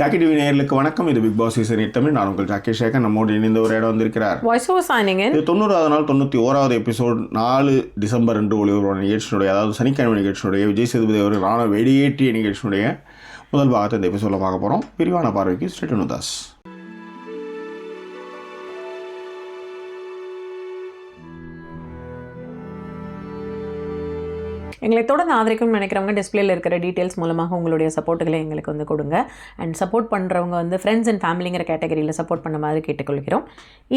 Jackie TV நேயர்களுக்கு வணக்கம். இது பிக் பாஸ் சீசன் 8 தமிழ். நான் உங்கள் ஜாக்கி சேகர். நம்மோடு இணைந்த ஒரு இடம் வந்திருக்கிறார். இது 90வது நாள் 91வது எபிசோட் 4 டிசம்பர் அன்று ஒளிபரப்பான நிகழ்ச்சியினுடைய, அதாவது சனிக்கிழமை நிகழ்ச்சியினுடைய விஜய் சேதுபதி அவர் ராணுவ வெடியேற்றிய நிகழ்ச்சியினுடைய முதல் பாகத்தை இந்த எபிசோடில் பார்க்க போகிறோம். விரிவான பார்வைக்கு ஸ்ட்ரெயிட் டு தாஸ். எங்களை தொடர்ந்து ஆதரிக்கணும்னு நினைக்கிறவங்க டிஸ்பிளேல இருக்கிற டீட்டெயில்ஸ் மூலமாக உங்களுடைய சப்போர்ட்டுகளை எங்களுக்கு வந்து கொடுங்க. அண்ட் சப்போர்ட் பண்ணுறவங்க வந்து ஃப்ரெண்ட்ஸ் அண்ட் ஃபேமிலிங்கிற கேட்டகரியில் சப்போர்ட் பண்ண மாதிரி கேட்டுக்கொள்கிறோம்.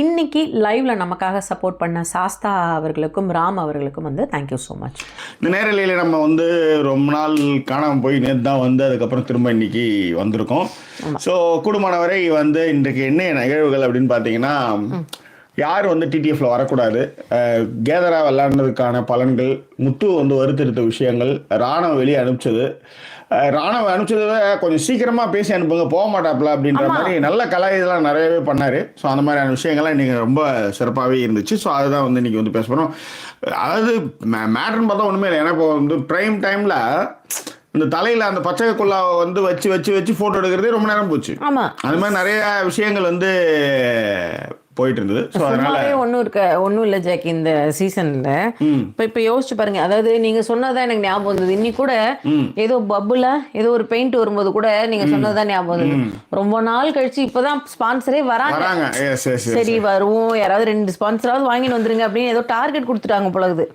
இன்றைக்கி லைவில் நமக்காக சப்போர்ட் பண்ண சாஸ்தா அவர்களுக்கும் ராம் அவர்களுக்கும் வந்து தேங்க்யூ ஸோ மச். இந்த நேரலையில் நம்ம வந்து ரொம்ப நாள் காணாமல் போய் நேற்று தான் வந்து அதுக்கப்புறம் திரும்ப இன்றைக்கி வந்திருக்கோம். ஸோ கூடுமானவரை வந்து இன்றைக்கு என்ன நிகழ்வுகள் அப்படின்னு பார்த்தீங்கன்னா, யார் வந்து டிடிஎஃப்ல வரக்கூடாது, கேதரா விளையாடுறதுக்கான பலன்கள், முத்து வந்து வருத்திருத்த விஷயங்கள், ராணுவ வெளியே அனுப்பிச்சது, ராணுவ அனுப்பிச்சதை கொஞ்சம் சீக்கிரமாக பேசி அனுப்புங்க, போக மாட்டாப்புல அப்படின்ற மாதிரி நல்ல கலை இதெல்லாம் நிறையவே பண்ணார். ஸோ அந்த மாதிரியான விஷயங்கள்லாம் இன்றைக்கி ரொம்ப சிறப்பாகவே இருந்துச்சு. ஸோ அதுதான் வந்து இன்றைக்கி வந்து பேச போகிறோம். அதாவது மேட்ருன்னு பார்த்தா ஒன்றுமே இல்லை. ஏன்னா இப்போ வந்து ப்ரைம் டைமில் இந்த தலையில் அந்த பச்சை குல்லாவை வந்து வச்சு வச்சு வச்சு ஃபோட்டோ எடுக்கிறதே ரொம்ப நேரம் போச்சு. அது மாதிரி நிறைய விஷயங்கள் வந்து போயிட்டு இருந்தது. ஸோ அதனால ஒன்றும் இல்லை ஜாக்கி, இந்த சீசன்ல இப்போ யோசிச்சு பாருங்க. அதாவது நீங்க சொன்னதான் எனக்கு ஞாபகம் வந்தது. இன்னி கூட ஏதோ பப்புல ஏதோ ஒரு பெயிண்ட் வரும்போது கூட நீங்க சொன்னதான் ஞாபகம் வந்தது. ரொம்ப நாள் கழிச்சு இப்பதான் ஸ்பான்சரே வராங்க. சரி வருவோம், யாராவது 2 ஸ்பான்சராவது வாங்கிட்டு வந்துருங்க அப்படின்னு ஏதோ டார்கெட் கொடுத்துட்டாங்க போலகுது.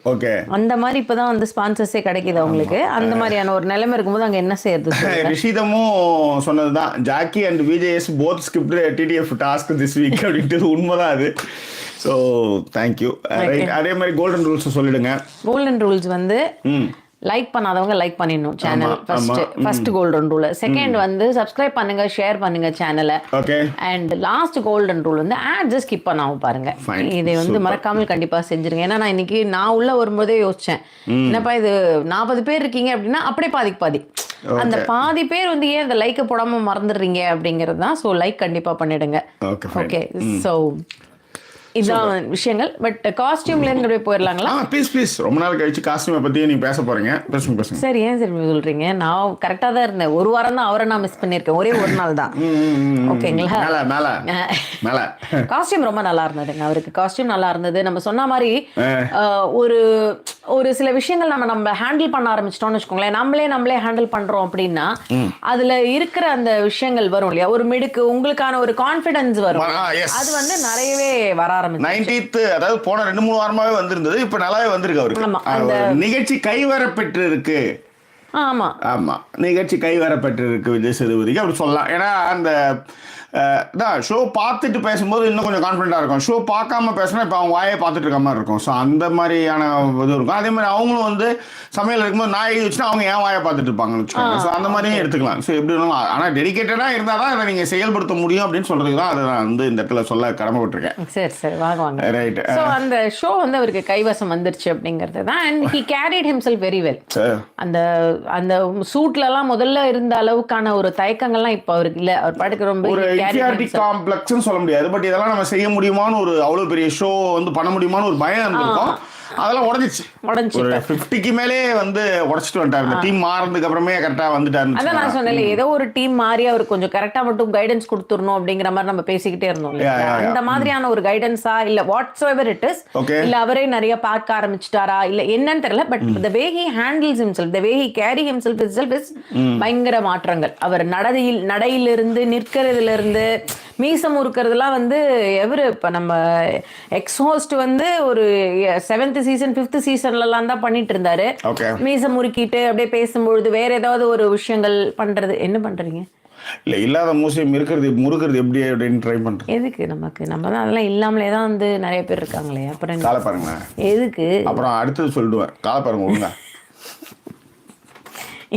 அந்த மாதிரி இப்பதான் வந்து ஸ்பான்சர்ஸே கிடைக்குது அவங்களுக்கு. அந்த மாதிரியான ஒரு நிலைமை இருக்கும்போது அங்க என்ன செய்யறது? ரிஷிதமும் சொன்னதுதான், Jackie and VJS both skipped TTF task this week அப்படின்ட்டு உண்மைதான் அது. So thank you. அதே மாதிரி கோல்டன் ரூல்ஸ் சொல்லிடுங்க. கோல்டன் ரூல்ஸ் வந்து லைக் பண்ணாதவங்க லைக் பண்ணிடணும் channel. First golden rule. Second வந்து சப்ஸ்கிரைப் பண்ணுங்க, ஷேர் பண்ணுங்க சேனலை. அண்ட் லாஸ்ட் கோல்டன் ரூல் வந்து ஆட்ஸ் ஸ்கிப் பண்ணாம பாருங்க. இதை வந்து மறக்காமல் கண்டிப்பா செஞ்சிருங்க. ஏன்னா நான் இன்னைக்கு உள்ள வரும்போதே யோசிச்சேன், என்னப்பா இது 40 பேர் இருக்கீங்க அப்படின்னா அப்படியே பாதி அந்த பாதி பேர் வந்து ஏன் அந்த லைக்கை போடாம மறந்துடுறீங்க அப்படிங்கிறது தான். ஸோ லைக் கண்டிப்பா பண்ணிடுங்க. ஓகே, ஸோ இதான் விஷயங்கள். பட் காஸ்டியூம்ல இருந்து போயிடலாங்களா? ப்ளீஸ். ரொம்ப நாள் கழிச்சு காஸ்டியூமை பத்தி நீங்க பேச போறீங்க. பேசுங்க. சரி, ஏன் சரி சொல்றீங்க? நான் கரெக்டா தான் இருந்தேன். ஒரு வாரம் தான் அவரை நான் மிஸ் பண்ணிருக்கேன். ஒரே ஒரு நாள் தான். ஓகேங்களா? காஸ்டியூம் ரொம்ப நல்லா இருந்ததுங்க. அவருக்கு காஸ்டியூம் நல்லா இருந்தது. நம்ம சொன்ன மாதிரி ஒரு சில விஷயங்கள் நம்ம ஹேண்டில் பண்ண ஆரம்பிச்சிட்டோம்னு வச்சுக்கோங்களேன். நம்மளே ஹேண்டில் பண்றோம் அப்படின்னா அதுல இருக்கிற அந்த விஷயங்கள் வரும் இல்லையா, ஒரு மிடுக்கு, உங்களுக்கான ஒரு கான்பிடன்ஸ் வரும். அது வந்து நிறையவே வர 90th, அதாவது போன 2-3 வாரமாவே வந்திருந்தது. இப்ப நல்லாவே வந்திருக்கு அவருக்கு. நிகழ்ச்சி கைவரப்பெற்று இருக்கு. ஆமா, நிகழ்ச்சி கைவரப்பெற்று இருக்கு விஜய் சேதுபதிக்கு அப்படி சொல்லலாம். ஏன்னா அந்த ஷோ பார்த்துட்டு பேசும்போது இன்னும் கொஞ்சம் கான்ஃபிடென்ட்டாக இருக்கும். ஷோ பார்க்காம பேசினா இப்போ அவங்க வாயை பார்த்துட்டு இருக்க மாதிரி இருக்கும். ஸோ அந்த மாதிரியான இது இருக்கும். அதே மாதிரி அவங்களும் வந்து சமையல் இருக்கும்போது நான் எழுதி வச்சுன்னா அவங்க ஏன் வாயை பார்த்துட்டு இருப்பாங்கன்னு வச்சுக்கோங்க. ஸோ அந்த மாதிரியும் எடுத்துக்கலாம். ஸோ எப்படி இருந்தாலும், ஆனால் டெடிக்கேட்டடாக இருந்தால் தான் அதை நீங்கள் செயல்படுத்த முடியும் அப்படின்னு சொல்கிறதுக்கு தான் அதை நான் வந்து இந்த இடத்துல சொல்ல கடமைப்பட்டிருக்கேன். சரி வாங்க. ரைட். ஸோ அந்த ஷோ வந்து அவருக்கு கைவசம் வந்துருச்சு அப்படிங்கிறது தான். And he carried himself very well. அந்த சூட்லலாம் முதல்ல இருந்த அளவுக்கான ஒரு தயக்கங்கள்லாம் இப்போ அவருக்கு இல்லை. அவர் பாட்டுக்கு ரொம்ப காம்ப்ளெக்ஸ்னு சொல்ல முடியாது. பட் இதெல்லாம் நம்ம செய்ய முடியுமான்னு ஒரு அவ்வளவு பெரிய ஷோ வந்து பண்ண முடியுமான்னு ஒரு பயம் இருந்திருக்கும். அதெல்லாம் உடஞ்சிச்சு. ஒரு 50க்கு மேலே வந்து உடச்சிட்டு வந்துட்டாரு. இந்த டீம் மாறினதுக்கு அப்புறமே கரெக்டா வந்துட்டாரு. அதான் நான் சொன்னேன், ஏதோ ஒரு டீம் மாறி அவர் கொஞ்சம் கரெக்டா மட்டும் கைடன்ஸ் கொடுத்துடணும் அப்படிங்கிற மாதிரி நம்ம பேசிக்கிட்டே இருந்தோம். அந்த மாதிரியான ஒரு கைடன்ஸா இல்ல வாட்ஸ் எவர் இட் இஸ், இல்ல அவரே நிறைய பார்க்க ஆரம்பிச்சிட்டாரா இல்ல என்னன்னு தெரியல. But the way he handles himself, the way he carry himself itself is பயங்கர மாற்றங்கள். அவர் நடையிலிருந்து நிற்கிறதுல இருந்து மீசம் இருக்கிறதுலாம் வந்து எவரு இப்ப நம்ம எக்ஸ்ஹோஸ்ட் வந்து ஒரு 7th சீசன் 5th சீசன்லாம் தான் பண்ணிட்டு இருந்தாரு. மீசம் முறுக்கிட்டு அப்படியே பேசும்பொழுது வேற ஏதாவது ஒரு விஷயங்கள் பண்றது. என்ன பண்றீங்க? இல்ல இல்லாத மூசியம் முறுக்கிறது எப்படி அப்படின்னு ட்ரை பண்றோம். எதுக்கு நம்ம தான் அதெல்லாம் இல்லாமலே தான் வந்து நிறைய பேர் இருக்காங்களே. அப்புறம் காலை பாருங்க. எதுக்கு? அப்புறம் அடுத்தது சொல்லிடுவேன். காலை பாருங்க ஒழுங்கா.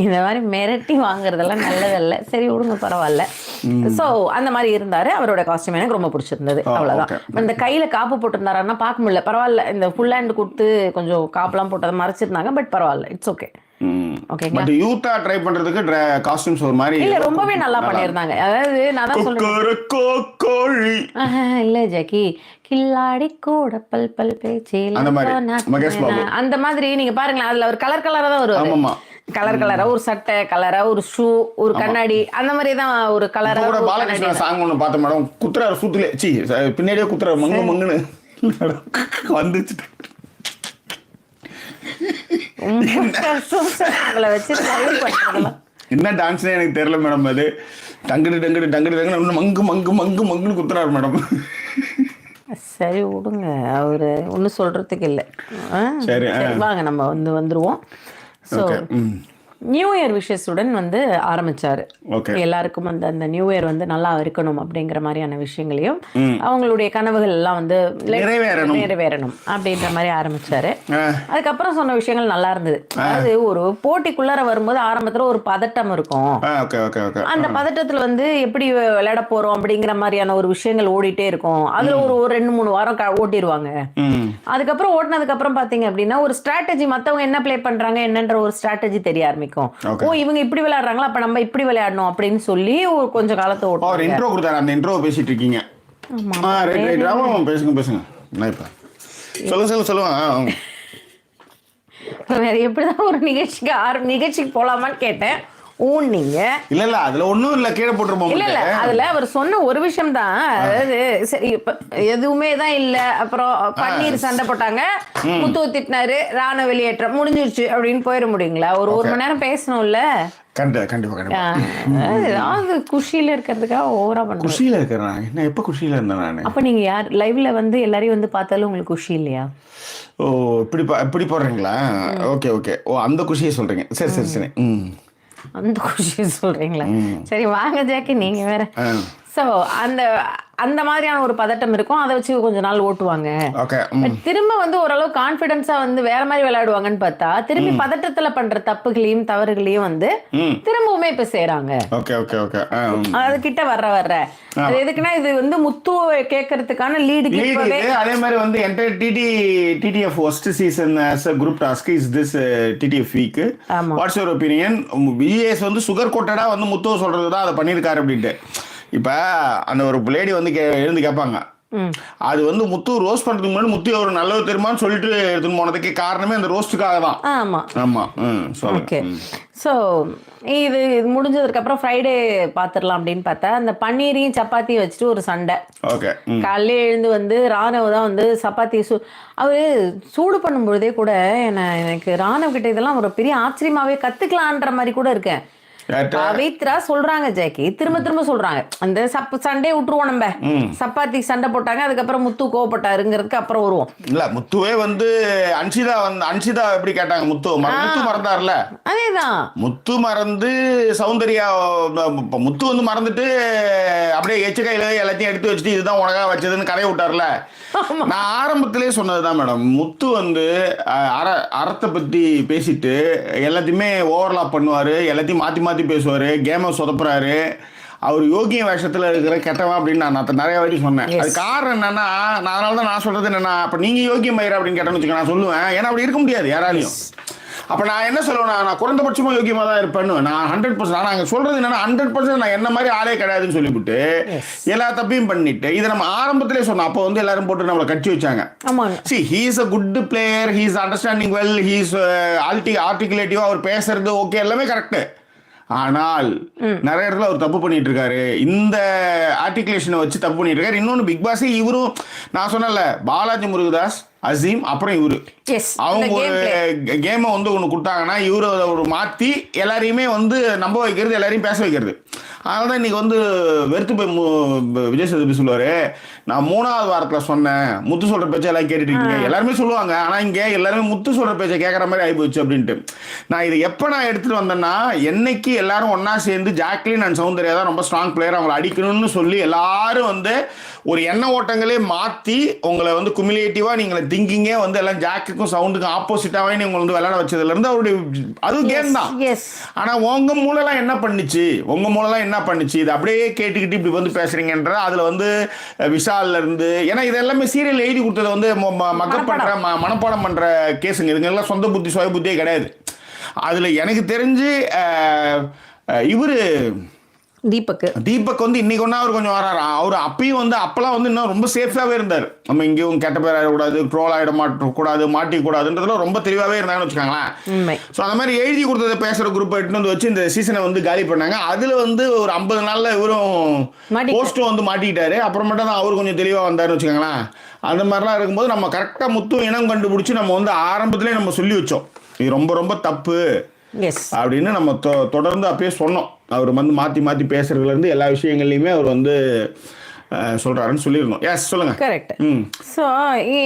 இந்த மாதிரி மிரட்டி வாங்குறதெல்லாம் நல்லதல்ல. சரி விடுங்க, பரவாயில்ல. ஸோ அந்த மாதிரி இருந்தாரு. அவரோட காஸ்டியூம் எனக்கு ரொம்ப பிடிச்சிருந்தது. அவ்வளவுதான். இந்த கையில காப்பு போட்டிருந்தாருன்னா பார்க்க முடியல. பரவாயில்ல, இந்த ஃபுல் ஹேண்ட் கொடுத்து கொஞ்சம் காப்புலாம் போட்டதை மறைச்சிருந்தாங்க. பட் பரவாயில்ல, இட்ஸ் ஓகே. பட் யூத்தா ட்ரை பண்றதுக்கு காஸ்டியூம்ஸ் ஒரு மாதிரி இல்ல ரொம்பவே நல்லா பண்ணிருந்தாங்க. அதாவது நான் தான் சொல்றேன் இல்ல ஜாக்கி, கில்லாடி கூட பல் பேச்சில அந்த மாதிரி நீங்க பாருங்களேன். அதுல ஒரு கலர் கலரா தான் வருவாரு. கலர் கலரா ஒரு சட்டை கலரா ஒரு ஷூ ஒரு கண்ணாடி அந்த மாதிரி தான் ஒரு கலரா கூட பாலகிருஷ்ணா சாங் ஒன்று பார்த்தேன் மேடம். குத்துறாரு சூத்துலே பின்னாடியே குத்துறாரு மங்கு மங்குன்னு வந்துச்சு. என்ன டான்ஸ்னே எனக்கு தெரியல மேடம். அது டங்குடு டங்குடு டங்குடு டங்குன்னு மங்கு மங்கு மங்கு மங்குன்னு குத்துறாரு மேடம். சரி விடுங்க, அவரு ஒன்றும் சொல்றதுக்கு இல்லை. சரி வாங்க நம்ம வந்துருவோம். ஸோ நியூ இயர் விஷஸுடன் ஆரம்பிச்சாரு. எல்லாருக்கும் அந்த நியூ இயர் நல்லா இருக்கணும் அப்படிங்கிற மாதிரியான விஷயங்களையும் அவங்களுடைய கனவுகள் எல்லாம் நிறைவேறணும் அப்படின்ற மாதிரி ஆரம்பிச்சாரு. அதுக்கப்புறம் சொன்ன விஷயங்கள் நல்லா இருந்தது. அதாவது ஒரு போட்டிக்குள்ளார வரும்போது ஆரம்பத்துல ஒரு பதட்டம் இருக்கும். அந்த பதட்டத்துல எப்படி விளையாட போறோம் அப்படிங்கிற மாதிரியான ஒரு விஷயங்கள் ஓடிட்டே இருக்கும். அதுல ஒரு 2-3 வாரம் ஓட்டிடுவாங்க. அதுக்கப்புறம் ஓட்டினதுக்கு அப்புறம் பாத்தீங்க அப்படின்னா ஒரு ஸ்ட்ராட்டஜி, மத்தவங்க என்ன பிளே பண்றாங்க என்னன்ற ஒரு ஸ்ட்ராட்டஜி தெரிய ஆரம்பிக்கும். ஓ இவங்க இப்படி விளையாடுறாங்களா, அப்ப நம்ம இப்படி விளையாடணும் அப்படின்னு சொல்லி ஒரு கொஞ்சம் காலத்தை ஓட்டும். அவர் இன்ட்ரோ கொடுத்தாரு, அந்த இன்ட்ரோ பேசிட்டு இருக்கீங்க. பேசுங்க சொல்லுங்க. வேற எப்படிதான் ஒரு நிகழ்ச்சிக்கு போலாமான்னு கேட்டேன். நீங்க இல்ல அதுல ஒண்ணும் இல்ல, கீழே போட்டுருப்போம். இல்ல அதுல அவர் சொன்ன ஒரு விஷயம் தான். அதாவது சரி எதுவுமே தான் இல்ல. அப்புறம் பன்னீர் சண்டை போட்டாங்க, முத்து திட்டினாரு, ராணுவ வெளியேற்றம் முடிஞ்சிருச்சு அப்படின்னு போயிட முடியுங்களா? ஒரு மணி நேரம் பேசணும்ல. கண்டிப்பா குஷியில இருக்கிறதுக்காக ஓவரா பண்ண. குஷியில இருக்கிறேன் என்ன? எப்ப குஷியில இருந்தேன் நானு? அப்ப நீங்க யார் லைவ்ல எல்லாரையும் பார்த்தாலும் உங்களுக்கு குஷி இல்லையா? ஓ இப்படி போடுறீங்களா? ஓகே. ஓ அந்த குஷியை சொல்றீங்க. சரி. அந்த குஷியை சொல்றீங்களா? சரி வாங்க ஜாக்கி, நீங்க வேற. சோ அந்த மாதிரியான ஒரு பதட்டம் இருக்கும். அதை வச்சு கொஞ்ச நாள் ஓட்டுவாங்க. திரும்ப ஓரளவு கான்பிடன்ஸா வேற மாதிரி விளையாடுவாங்கன்னு பார்த்தா திரும்பி பதட்டத்துல பண்ற தப்புகளையும் தவறுகளையும் திரும்பவுமே இப்ப செய்யறாங்க. அது கிட்ட வர்ற அது எதுக்குன்னா இது முத்து கேட்கறதுக்கான லீடு. அதே மாதிரி entire TTF first season as a group task is this TTF week. What's your opinion? VS sugar கோட்டடா முத்துவ சொல்றதுதான் அதை பண்ணிருக்காரு அப்படின்ட்டு. இப்ப அந்த ஒரு லேடி எழுந்து கேட்பாங்க, அது முத்து ரோஸ்ட் பண்றதுக்கு முன்னாடி முத்து ஒரு நல்லது தெரியுமான்னு சொல்லிட்டு எடுத்துன்னு போனதுக்கு காரணமே அந்த ரோஸ்டுக்காக தான். ஆமா. ஓகே. ஸோ இது முடிஞ்சதுக்கு அப்புறம் ஃப்ரைடே பாத்துடலாம் அப்படின்னு பார்த்தா அந்த பன்னீரையும் சப்பாத்தியும் வச்சுட்டு ஒரு சண்டை. காலையில எழுந்து ராணுவ தான் சப்பாத்தி அவரு சூடு பண்ணும்பொழுதே கூட எனக்கு ராணுவ கிட்ட இதெல்லாம் ஒரு பெரிய ஆச்சரியமாவே கத்துக்கலான்ற மாதிரி கூட இருக்கேன். பவித்ரா சொல்றாங்க ஜாக்கி, திரும்ப சொல்றாங்க அந்த சண்டே விட்டுருவோம், நம்ம சப்பாத்தி சண்டை போட்டாங்க, அதுக்கப்புறம் முத்து கோவப்பட்டாருங்கிறதுக்கு அப்புறம் வருவோம். இல்ல முத்துவே அன்சிதா எப்படி கேட்டாங்க, முத்து மறந்தாருல, அதேதான் முத்து மறந்து சௌந்தர்யா முத்து மறந்துட்டு அப்படியே எச்ச கையில எல்லாத்தையும் எடுத்து வச்சுட்டு இதுதான் உனக்கா வச்சதுன்னு கதையை விட்டார்ல. நான் ஆரம்பத்திலே சொன்னதுதான் மேடம், முத்து அறத்தை பத்தி பேசிட்டு எல்லாத்தையுமே ஓவர்லாப் பண்ணுவாரு, எல்லாத்தையும் மாத்தி பேசுவாரு, கேமை சொதப்புறாரு, அவர் யோகிய வேஷத்துல இருக்கிற கெட்டவன் அப்படின்னு நான் நிறைய வாட்டி சொன்னேன். அது காரணம் என்னன்னா, அதனாலதான் நான் சொல்றது என்னன்னா, அப்ப நீங்க யோகியம் மயிரா அப்படின்னு கேட்டேன்னு வச்சுக்க, நான் சொல்லுவேன், ஏன்னா அப்படி இருக்க முடியாது யாராலையும். அப்ப நான் என்ன சொல்லுவேன், நான் குறைந்தபட்சமா யோகியமா தான் இருப்பேன்னு. நான் 100%, நாங்க சொல்றது என்னன்னா 100% நான் என்ன மாதிரி ஆளே கிடையாதுன்னு சொல்லிவிட்டு எல்லா தப்பையும் பண்ணிட்டு இதை நம்ம ஆரம்பத்திலே சொன்னோம். அப்போ எல்லாரும் போட்டு நம்மளை கட்சி வச்சாங்க. See, he is a good player, he is understanding well, he is articulative, அவர் பேசுறது ஓகே, எல்லாமே கரெக்ட். ஆனால் நிறைய இடத்துல அவர் தப்பு பண்ணிட்டு இருக்காரு, இந்த ஆர்டிகுலேஷனை வச்சு தப்பு பண்ணிட்டு இருக்காரு. இன்னொன்னு பிக் பாஸ் இவரும் நான் சொன்னல, பாலாஜி முருகதாஸ், அசீம், அப்புறம் இவரு அவங்க ஒரு கேமை ஒன்று கொடுத்தாங்கன்னா இவரு ஒரு மாற்றி எல்லாரையுமே நம்ப வைக்கிறது, எல்லாரையும் பேச வைக்கிறது. அதனால தான் இன்னைக்கு வெறுத்து போய் விஜய் சேதுபதி சொல்லுவாரு, நான் 3வது வாரத்தில் சொன்னேன் முத்து சொல்ற பேச்சை எல்லாம் கேட்டுட்டு இருக்கீங்க, எல்லாருமே சொல்லுவாங்க, ஆனால் இங்கே எல்லாருமே முத்து சொல்ற பேச்சை கேட்குற மாதிரி ஆகிப்போச்சு அப்படின்ட்டு. நான் இதை எப்போ நான் எடுத்துட்டு வந்தேன்னா, என்னைக்கு எல்லாரும் ஒன்னா சேர்ந்து ஜாக்லின் அண்ட் சௌந்தர்யா தான் ரொம்ப ஸ்ட்ராங் பிளேயர், அவங்களை அடிக்கணும்னு சொல்லி எல்லாரும் ஒரு எண்ண ஓட்டங்களே மாற்றி உங்களை குமுலேட்டிவா நீங்களை திங்கிங்கே எல்லாம் ஜாக்குக்கும் சவுண்டுக்கும் ஆப்போசிட்டாவே நீங்க விளையாட வச்சதுல இருந்து அவருடைய அது கேம் தான். ஆனா உங்க மூலெல்லாம் என்ன பண்ணுச்சு, இது அப்படியே கேட்டுக்கிட்டு இப்படி பேசுறீங்கன்ற அதுல விஷால்ல இருந்து, ஏன்னா இது எல்லாமே சீரியல் எழுதி கொடுத்தது மக்கப் பண்ற மனப்பாடம் பண்ற கேஸுங்க, இதுங்க எல்லாம் சொந்த புத்தி சுய புத்தியே கிடையாது. அதுல எனக்கு தெரிஞ்சு இவரு தீபக் வந்து இன்னைக்கு ஒன்னா அவர் கொஞ்சம் வராரு. அவர் அப்பயும் வந்து அப்பெல்லாம் வந்து இன்னும் ரொம்ப சேஃபாவே இருந்தார். நம்ம இங்கேயும் கெட்ட பேர் ஆயிடக்கூடாது, ட்ரோல் ஆயிட கூடாது, மாட்டிக்கூடாதுன்றதுல ரொம்ப தெளிவாவே இருந்தாங்கன்னு வச்சுக்காங்களேன். ஸோ அந்த மாதிரி எழுதி கொடுத்ததை பேசுற குரூப் எடுத்துட்டு வந்து வச்சு இந்த சீசனை வந்து காலி பண்ணாங்க. அதுல வந்து ஒரு 50 நாள்ல இவரும் போஸ்டும் வந்து மாட்டிக்கிட்டாரு. அப்புறமேட்டா தான் அவர் கொஞ்சம் தெளிவா வந்தாருன்னு வச்சுக்காங்களேன். அந்த மாதிரிலாம் இருக்கும்போது நம்ம கரெக்டா முத்து இனம் கண்டுபிடிச்சு நம்ம வந்து ஆரம்பத்திலே நம்ம சொல்லி வச்சோம், இது ரொம்ப ரொம்ப தப்பு அப்படின்னு நம்ம தொடர்ந்து அப்பயே சொன்னோம். அவர் வந்து மாற்றி மாற்றி பேசுறதுலேருந்து எல்லா விஷயங்கள்லையுமே அவர் வந்து சொல்றாருன்னு சொல்லியிருந்தோம். எஸ் சொல்லுங்க. கரெக்ட். ஸோ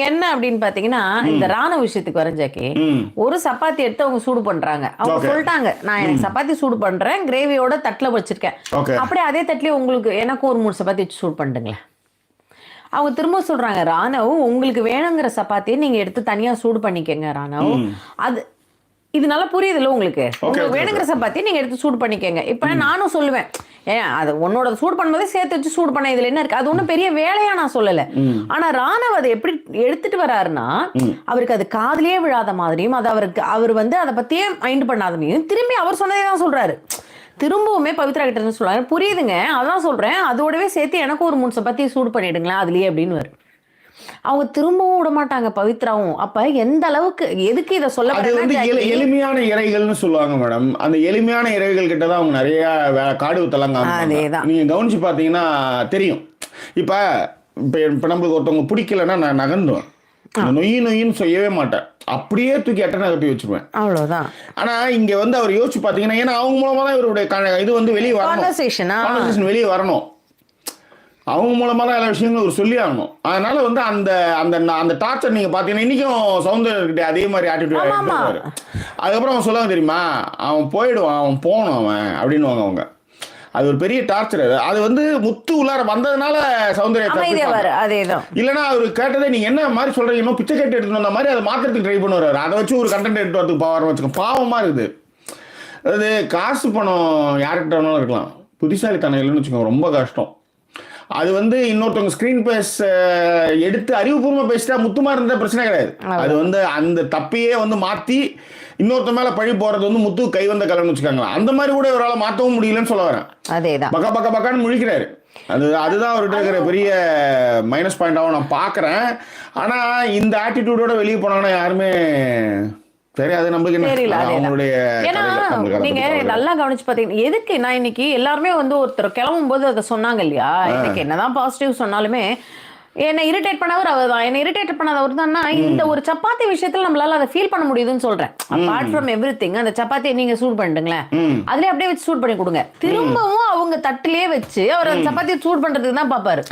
என்ன அப்படின்னு பார்த்தீங்கன்னா, இந்த ராணுவ விஷயத்துக்கு வரைஞ்சாக்கி ஒரு சப்பாத்தி எடுத்து அவங்க சூடு பண்றாங்க. அவங்க சொல்லிட்டாங்க, நான் எனக்கு சப்பாத்தி சூடு பண்றேன், கிரேவியோட தட்டில் வச்சிருக்கேன். அப்படியே அதே தட்டிலே உங்களுக்கு எனக்கு ஒரு 3 சப்பாத்தி வச்சு சூடு பண்ணுங்களேன். அவங்க திரும்ப சொல்றாங்க, ராணவ் உங்களுக்கு வேணுங்கிற சப்பாத்தியை நீங்க எடுத்து தனியா சூடு பண்ணிக்கங்க ராணவ். அது இது நல்லா புரியுது இல்ல உங்களுக்கு? உங்களுக்கு வேணுங்கிற சப்பாத்தி நீங்க எடுத்து சூடு பண்ணிக்கங்க. இப்ப நானும் சொல்லுவேன், அது உன்னோட சூடு பண்ணும்போதே சேர்த்து வச்சு சூடு பண்ண இதுல என்ன இருக்கு? அது ஒன்றும் பெரிய வேலையா நான் சொல்லல. ஆனா ராணவ் அதை எப்படி எடுத்துட்டு வராருன்னா, அவருக்கு அது காதலே விழாத மாதிரியும், அது அவர் வந்து அதை பத்தியே மைண்ட் பண்ணாதமையும் திரும்பி அவர் சொன்னதே தான் சொல்றாரு. திரும்பவுமே பவித்ரா கிட்ட சொல்றாரு, புரியுதுங்க, அதான் சொல்றேன், அதோடவே சேர்த்து எனக்கு ஒரு 3 சப்பாத்தி சூடு பண்ணிடுங்களேன் அதுலயே அப்படின்னு வரும். அவங்க திரும்பவும் விட மாட்டாங்க பவித்ராவும். அப்ப எந்த அளவுக்கு எதுக்கு இதை சொல்ல? அது வந்து எளிமையான இறைகள்னு சொல்லுவாங்க மேடம். அந்த எளிமையான இறைகள் கிட்ட தான் அவங்க நிறைய காடு ஊத்தலாங்க. நீங்க கவனிச்சு பாத்தீங்கன்னா தெரியும். இப்ப நம்மளுக்கு ஒருத்தவங்க பிடிக்கலன்னா நான் நகர்ந்துவேன், நொயின்னு செய்யவே மாட்டேன், அப்படியே தூக்கி அட்டை நகர்த்தி வச்சிருவேன், அவ்வளவுதான். ஆனா இங்க வந்து அவர் யோசிச்சு பாத்தீங்கன்னா, ஏன்னா அவங்க மூலமா தான் இவருடைய இது வந்து வெளியே வரணும், வெளியே வரணும், அவங்க மூலமா தான் எல்லா விஷயங்களும் ஒரு சொல்லி ஆகணும். அதனால வந்து அந்த அந்த அந்த டார்ச்சர் நீங்க பாத்தீங்கன்னா இன்னைக்கும் சௌந்தர்யர்கிட்ட அதே மாதிரி ஆட்டிடியூட் ஆயிடுவாரு. அதுக்கப்புறம் அவன் சொல்லுவாங்க தெரியுமா, அவன் போயிடுவான், அவன் போகணும் அவன் அப்படின்னு அவங்க. அது ஒரு பெரிய டார்ச்சர். அது வந்து முத்து உள்ளார வந்ததுனால சௌந்தர்யா இல்லைன்னா அவரு கேட்டதே நீங்க என்ன மாதிரி சொல்றீங்க, பிச்சை கேட்டு எடுத்துட்டு வந்த மாதிரி அதை மாத்திரத்துக்கு ட்ரை பண்ணுவாரு. அதை வச்சு ஒரு கண்டென்ட் எடுத்து வரதுக்கு பாவம் வச்சுக்கோ, பாவமா இருக்குது. அதாவது காசு பணம் யாருக்கிட்ட வேணாலும் இருக்கலாம், புத்திசாலித்தனம் இல்லைன்னு வச்சுக்கோங்க, ரொம்ப கஷ்டம். அது வந்து இன்னொருத்தவங்க ஸ்கிரீன் பேஸ் எடுத்து அறிவுபூர்வமா பேசிட்டா முத்துமா இருந்த பிரச்சனை கிடையாது. அது வந்து அந்த தப்பையே வந்து மாத்தி இன்னொருத்த மேல பழி போறது வந்து முத்து கை வந்த கலன்னு வச்சுக்காங்களா. அந்த மாதிரி கூட இவரால் மாற்றவும் முடியலன்னு சொல்ல வரேன். அதேதான் பக்கா பக்கா பக்கான்னு முழிக்கிறாரு. அதுதான் அவர்கிட்ட இருக்கிற பெரிய மைனஸ் பாயிண்டாவும் நான் பாக்குறேன். ஆனா இந்த ஆட்டிடியூடோட வெளியே போனாங்கன்னா யாருமே தெரியாது, நம்மளுக்கு நீங்க நல்லா கவனிச்சு பாத்தீங்கன்னா, எதுக்கு நான் இன்னைக்கு எல்லாருமே வந்து ஒருத்தர் கிளம்பும் போது அதை சொன்னாங்க இல்லையா, எனக்கு என்னதான் பாசிட்டிவ் சொன்னாலுமே என்ன இரிட்டேட் பண்ணவர் அவர் தான், என்ன இரிட்டேட் பண்ணாத அவர் தான். இந்த ஒரு சப்பாத்தி விஷயத்துல நம்மளால அதை ஃபீல் பண்ண முடியுதுன்னு சொல்றேன். அபார்ட் ஃப்ரம் எவ்ரிதிங், அந்த சப்பாத்தியை நீங்க சூட் பண்ணிட்டுங்களேன், அதுலயே அப்படியே வச்சு சூட் பண்ணி கொடுங்க. திரும்பவும் அவங்க தட்டிலே வச்சு அவர் அந்த சப்பாத்தியை சூட் பண்றதுக்கு தான் பாப்பாரு.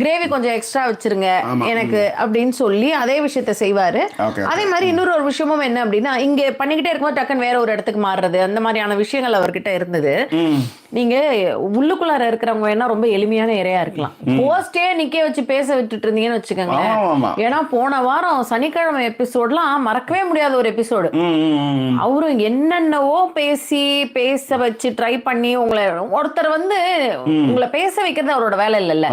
கிரேவி கொஞ்சம் எக்ஸ்ட்ரா வச்சிருங்க எனக்கு அப்படின்னு சொல்லி அதே விஷயத்த செய்வாரு. அதே மாதிரி இன்னொரு விஷயமும் என்ன அப்படின்னா, இங்க பண்ணிக்கிட்டே இருக்கும்போது டக்குன்னு வேற ஒரு இடத்துக்கு மாறுறது, அந்த மாதிரியான விஷயங்கள் அவர்கிட்ட இருந்தது. நீங்க உள்ளுக்குள்ளார இருக்கிறவங்க என்ன ரொம்ப எளிமையான இறையா இருக்கலாம், போஸ்டே நிக்க வச்சு பேச விட்டுட்டு இருந்தீங்கன்னு வச்சுக்கோங்களேன். ஏன்னா போன வாரம் சனிக்கிழமை எபிசோட்லாம் மறக்கவே முடியாத ஒரு எபிசோடு. அவரும் என்னென்னவோ பேச வச்சு ட்ரை பண்ணி ஒருத்தர் வந்து உங்களை பேச வைக்கிறது அவரோட வேலை இல்லைல்ல.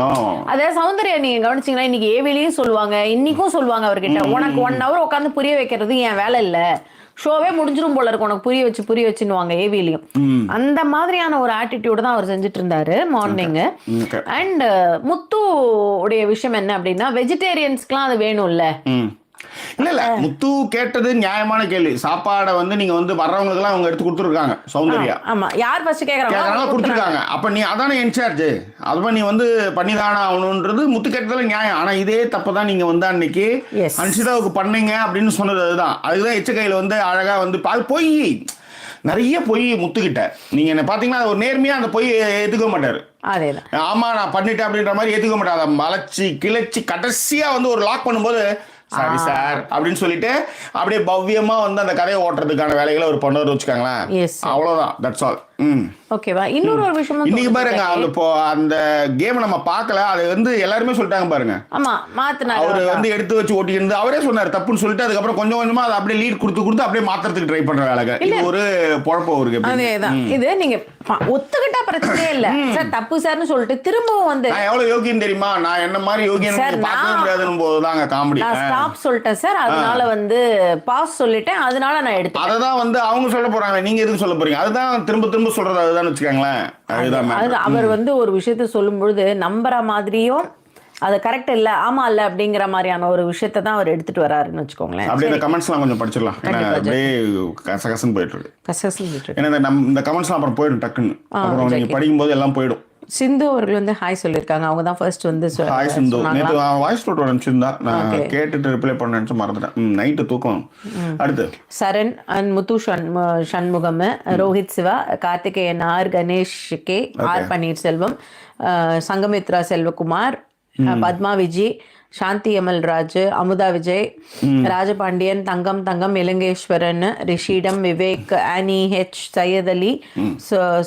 அதே சௌந்தர்யா நீங்க கவனிச்சீங்கன்னா இன்னைக்கு ஏவிலையும் சொல்லுவாங்க, இன்னைக்கும் சொல்லுவாங்க அவர்கிட்ட, உனக்கு 1 hour உட்காந்து புரிய வைக்கிறது என் வேலை இல்ல, ஷோவே முடிஞ்சிரும் போல இருக்கு, உனக்கு புரிய வச்சுன்னுவாங்க ஏவிலையும். அந்த மாதிரியான ஒரு ஆட்டிடியூட் தான் அவர் செஞ்சுட்டு இருந்தாரு மார்னிங். அண்ட் முத்து உடைய விஷயம் என்ன அப்படின்னா, வெஜிடேரியன்ஸ்க்குலாம் அது வேணும்ல. இல்ல முத்து கேட்டது நியாயமான கேள்வி. சாப்பாடை வந்து நீங்க வந்து வர்றவங்களுக்கு எல்லாம் அவங்க எடுத்து கொடுத்துருக்காங்க சௌந்தர்யா. ஆமா, யார் ஃபர்ஸ்ட் கேக்குறாங்க கொடுத்துருக்காங்க. அப்ப நீ அதானே இன்சார்ஜ், அதுதான் நீ வந்து பண்ணிதானே ஆகணும்ன்றது முத்து கேட்டதுல நியாயம். ஆனா இதே தப்பதான் நீங்க வந்து அன்னைக்கு அன்ஷிதாவுக்கு பண்ணீங்க அப்படின்னு சொன்னது. அதுதான் அதுதான் எச்ச வந்து அழகா வந்து பொய், நிறைய பொய் முத்துக்கிட்ட. நீங்க என்ன பாத்தீங்கன்னா ஒரு நேர்மையா அந்த பொய் ஏத்துக்க மாட்டாரு. ஆமா நான் பண்ணிட்டேன் அப்படின்ற மாதிரி ஏத்துக்க மாட்டாரு. அதை மலைச்சு கிளச்சி கடைசியா வந்து ஒரு லாக் பண்ணும்போது சரி சார் அப்படின்னு சொல்லிட்டு அப்படியே பவ்யமா வந்து அந்த கதையை ஓட்டுறதுக்கான வேலைகளை ஒரு பண்ணுவார் வச்சுக்காங்களேன். அவ்வளவுதான், தட்ஸ் ஆல். ஓகேவா. இன்னொரு ஒரு விஷயம் இன்னைக்கு பாருங்க, அந்த கேம் நம்ம பார்க்கல, அது வந்து எல்லாருமே சொல்லிட்டாங்க பாருங்க. ஆமா, மாத்துனாரு. அவர் வந்து எடுத்து வச்சு ஓட்டிட்டு அவரே சொன்னாரு தப்புன்னு சொல்லிட்டு, அதுக்கப்புறம் கொஞ்சம் கொஞ்சமா அதை அப்படியே லீட் கொடுத்து அப்படியே மாத்துறதுக்கு ட்ரை பண்ற வேலைங்க. இது ஒரு பொழப்பம் இருக்கு. அதேதான். இது நீங்க ஒத்துக்கிட்டா பிரச்சனையே இல்ல சார், தப்பு சார்னு சொல்லிட்டு திரும்பவும் வந்து நான் எவ்வளவு யோகியம் தெரியுமா, நான் என்ன மாதிரி யோகியம் பார்க்கவே முடியாதுன்னு போதுதாங்க காமெடி. ஸ்டாப் சொல்லிட்டேன் சார், அதனால வந்து பாஸ் சொல்லிட்டேன், அதனால நான் எடுத்தேன். அததான் வந்து அவங்க சொல்ல போறாங்க, நீங்க எதுக்கு சொல்ல போறீங்க? அதுதான் திரும்ப திரும்ப சொல்றது, அதுதான் வச்சுக்கோங்களேன். அதுதான் அவர் வந்து ஒரு விஷயத்த சொல்லும்பொழுது நம்புற மாதிரியும் அது கரெக்ட் இல்ல, ஆமா இல்ல அப்படிங்கிற மாதிரியான ஒரு விஷயத்தை தான் அவர் எடுத்துட்டு வராருன்னு வச்சுக்கோங்களேன். அப்படியே இந்த கமெண்ட்ஸ்லாம் கொஞ்சம் படிச்சிடலாம், ஏன்னா அப்படியே கசகசன்னு போயிட்டு இருக்கு. கசகசன்னு போயிட்டு இருக்கு. ஏன்னா இந்த கமெண்ட்ஸ்லாம் அப்புறம் போயிடும் டக்குன்னு, அப்புறம் நீங்க படிக்கும்போது எல்லாம் போயிடும். சிந்து அவர்கள் வந்து ஹாய் சொல்லியிருக்காங்க, அவங்க தான் ஃபர்ஸ்ட் வந்து ஹாய் சிந்து. நேற்று வாய்ஸ் நோட் அனுப்பிச்சிருந்தா, நான் கேட்டுட்டு ரிப்ளை பண்ண நினைச்சு மறந்துட்டேன். நைட்டு தூக்கம். அடுத்து Charan and Muthu Shanmugam, Rohit Siva, Karthikeyan R, Ganesh K R, Panneerselvam, Sangamitra Selvakumar, Padma Vijay, Shanthi Amalraj, Amudha Vijay, Rajapandian, Thangam, Ilangeswaran, ரிஷிடம், Vivek, Annie H, Syed Ali,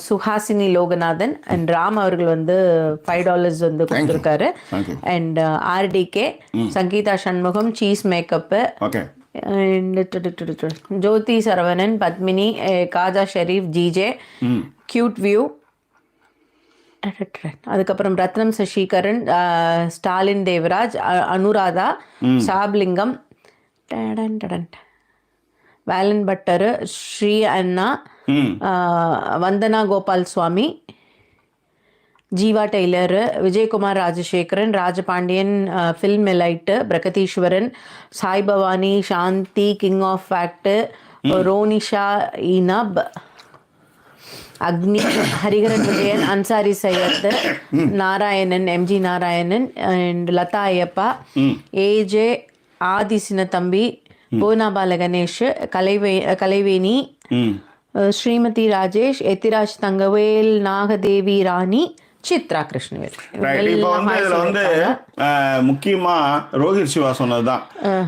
Suhasini Loganathan and Ram அவர்கள் வந்து $5 வந்து கொடுத்துருக்காரு. And RTK, Sangeetha Shanmugam, cheese makeup, Jothi Saravanan, Padmini, Khaja Sharif, GJ, cute view, அதுக்கப்புறம் Ratnam Sasikaran, Stalin Devaraj, Anuradha, Sablingam, Velan butter, Sri Anna, Vandana Gopal Swami, Jeeva Taylor, Vijayakumar Rajasekaran, Rajapandian, film elite, Pragadeeswaran, Sai Bhavani, Shanthi, king of fact, Ronisha இனப், Agni, Hariharan Vijayan, Ansari Syed, Narayanan, MG Narayanan and Latha Iyappa, AJ, Adhi Chinnathambi, போனாபால கணேஷ், கலைவேணி, ஸ்ரீமதி ராஜேஷ், எத்திராஜ் தங்கவேல், நாகதேவி ராணி, சித்ரா கிருஷ்ணவேல். இப்போ வந்து இதுல வந்து முக்கியமா ரோஹித் சிவா சொன்னதுதான்,